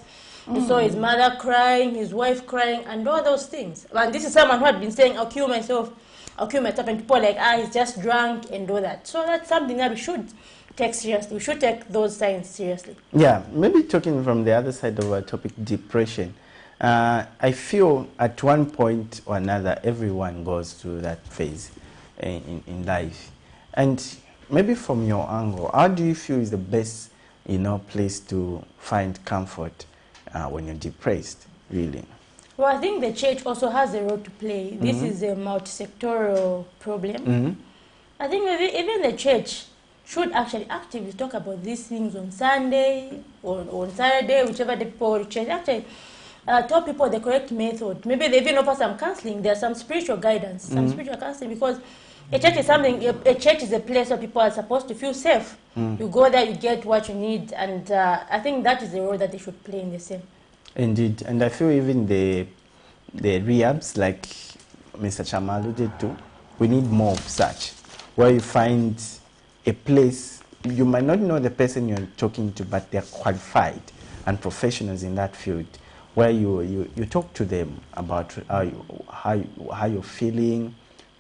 You saw his mother crying, his wife crying, and all those things. And this is someone who had been saying, I'll kill myself, and people are like, he's just drunk and all that. So that's something that we should take seriously. We should take those signs seriously. Yeah, maybe talking from the other side of our topic, depression. I feel at one point or another, everyone goes through that phase in life. And maybe from your angle, how do you feel is the best, place to find comfort when you're depressed, really? Well, I think the church also has a role to play. This is a multi-sectoral problem. I think even the church should actually actively talk about these things on Sunday or on Saturday, whichever the people church actually tell people the correct method. Maybe they even offer some counseling. There's some spiritual guidance, some spiritual counseling, because A church is a church is a place where people are supposed to feel safe. You go there, you get what you need, and I think that is the role that they should play in the same. Indeed, and I feel even the rehabs, like Mr. Chama alluded to, we need more of such, where you find a place, you might not know the person you're talking to, but they're qualified and professionals in that field, where you talk to them about how you're feeling,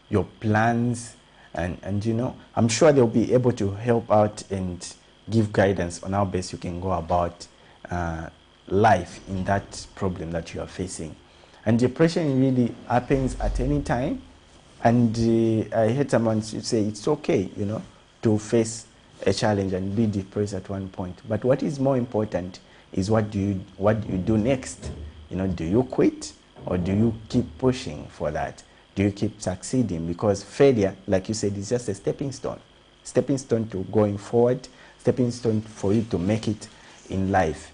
your plans, and you know, I'm sure they'll be able to help out and give guidance on how best you can go about life in that problem that you are facing. And depression really happens at any time, and I heard someone say it's okay, you know, to face a challenge and be depressed at one point. But what is more important is what do you do next? You know, do you quit or do you keep pushing for that? Do you keep succeeding? Because failure, like you said, is just a stepping stone to going forward, stepping stone for you to make it in life.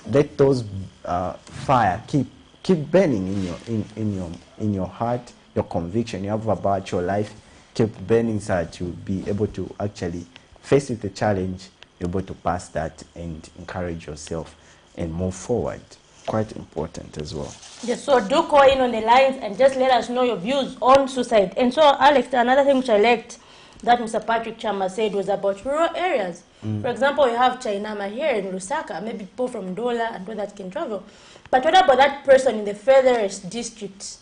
Let those fire keep burning in your heart, your conviction you have about your life, keep burning so that you'll be able to actually face with the challenge, you're able to pass that and encourage yourself and move forward. Quite important as well. Yes, so do call in on the lines and just let us know your views on suicide. And so, Alex, another thing which I liked that Mr. Patrick Chama said was about rural areas. For example, you have Chainama here in Lusaka, maybe people from Dola and all that can travel. But what about that person in the furthest district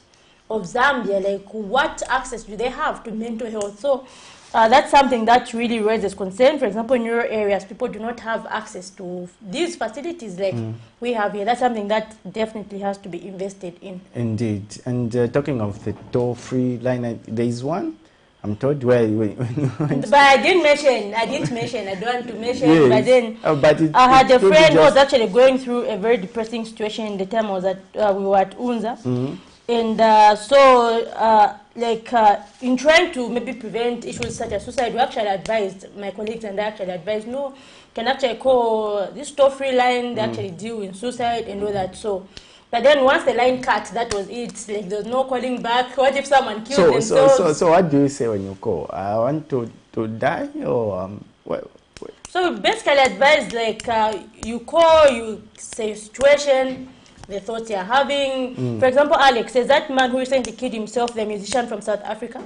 of Zambia? Like, what access do they have to mental health? So that's something that really raises concern. For example, in rural areas, people do not have access to these facilities like we have here. That's something that definitely has to be invested in. Indeed. And talking of the toll-free line, there is one, I'm told, where but I didn't mention, I don't want to mention, yes. But then I had a friend who was actually going through a very depressing situation in the time I was at, we were at Unza. And in trying to maybe prevent issues such as suicide, we actually advised, my colleagues and I actually advised, no, can actually call this toll-free line, they actually deal with suicide and all that. So, but then once the line cut, that was it. Like, there's no calling back. What if someone killed themselves? So what do you say when you call? I want to die, or So basically advise, like, you call, you say situation, the thoughts you're having. For example, Alex says that man who recently killed himself, the musician from South Africa.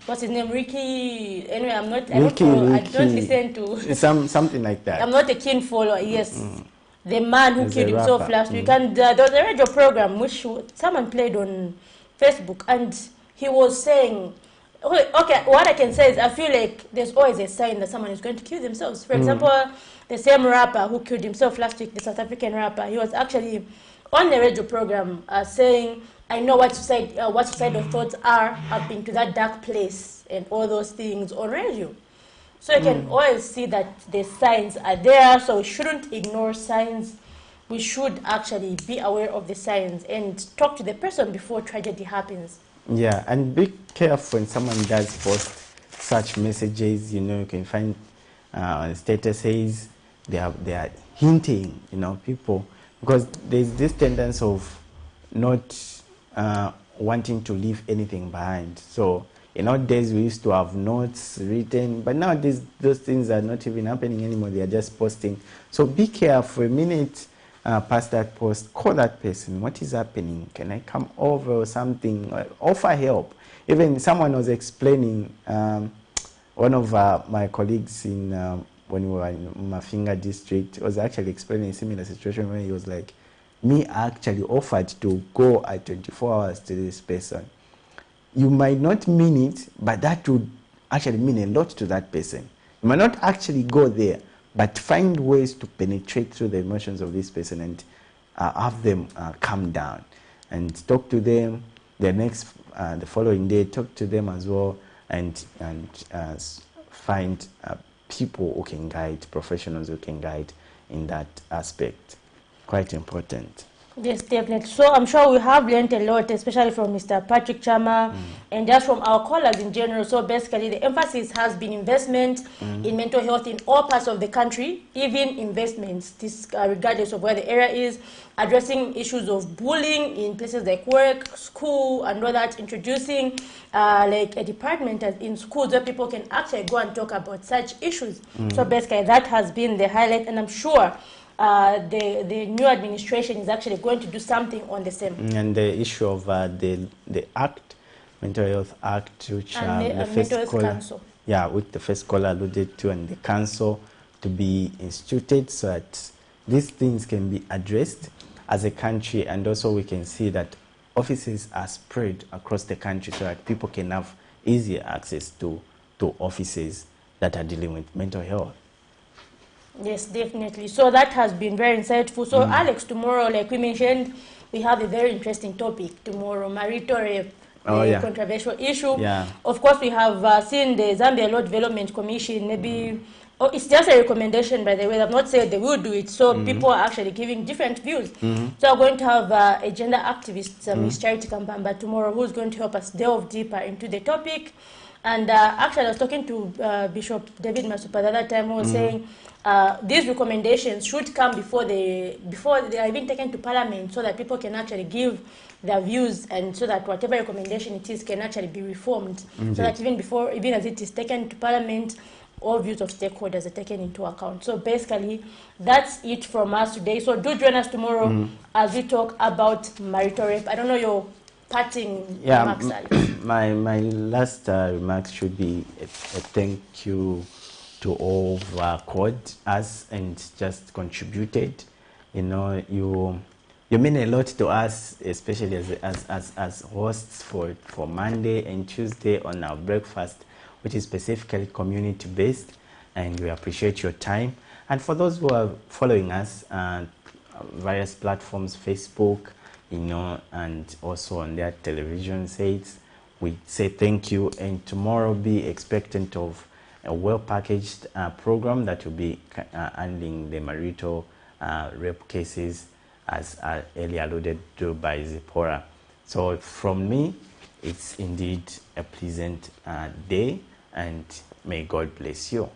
What's his name? Ricky. Anyway, I don't listen to something like that. I'm not a keen follower. Yes. The man who killed himself last week. And there was a radio program which someone played on Facebook, and he was saying, okay, what I can say is I feel like there's always a sign that someone is going to kill themselves. For example, the same rapper who killed himself last week, the South African rapper, he was actually on the radio program saying, I know what suicidal thoughts are. I've been to that dark place and all those things on radio. So you can always see that the signs are there, so we shouldn't ignore signs. We should actually be aware of the signs and talk to the person before tragedy happens. Yeah, and be careful when someone does post such messages. You know, you can find on statuses, they are hinting, you know, people, because there's this tendency of not wanting to leave anything behind. So in our days, we used to have notes written, but nowadays, those things are not even happening anymore. They are just posting. So be careful. A minute past that post, call that person. What is happening? Can I come over or something? Offer help. Even someone was explaining, one of my colleagues in when we were in Mafinga district was actually explaining a similar situation where he was like, me actually offered to go at 24 hours to this person. You might not mean it, but that would actually mean a lot to that person. You might not actually go there, but find ways to penetrate through the emotions of this person and have them calm down and talk to them the following day, talk to them as well, and find people who can guide, professionals who can guide in that aspect. Quite important. Yes, definitely. So I'm sure we have learned a lot, especially from Mr. Patrick Chama and just from our callers in general. So basically, the emphasis has been investment in mental health in all parts of the country, even investments, this, regardless of where the area is, addressing issues of bullying in places like work, school, and all that, introducing like a department in schools where people can actually go and talk about such issues. So basically, that has been the highlight, and I'm sure the new administration is actually going to do something on the same. And the issue of the Act, Mental Health Act, which the first caller, which the first caller alluded to, and the council to be instituted so that these things can be addressed as a country, and also we can see that offices are spread across the country so that people can have easier access to offices that are dealing with mental health. Yes, definitely. So that has been very insightful. So Alex, tomorrow, like we mentioned, we have a very interesting topic tomorrow, marital rape, controversial issue. Yeah. Of course, we have seen the Zambia Law Development Commission, maybe, it's just a recommendation, by the way. I've not said they will do it. So people are actually giving different views. So we're going to have a gender activist, Ms. Charity Kambamba, tomorrow, who's going to help us delve deeper into the topic. And actually, I was talking to Bishop David Masupa the other time, who was saying these recommendations should come before they are even taken to Parliament, so that people can actually give their views, and so that whatever recommendation it is can actually be reformed. So that even as it is taken to Parliament, all views of stakeholders are taken into account. So basically, that's it from us today. So do join us tomorrow as we talk about marital rape. I don't know your parting remarks, Alex. My last remarks should be a thank you to all who are called us and just contributed. You know, you mean a lot to us, especially as hosts for Monday and Tuesday on our breakfast, which is specifically community based, and we appreciate your time. And for those who are following us on various platforms, Facebook, you know, and also on their television sets, we say thank you, and tomorrow be expectant of a well-packaged program that will be handling the marital rape cases, as earlier alluded to by Zipporah. So from me, it's indeed a pleasant day, and may God bless you.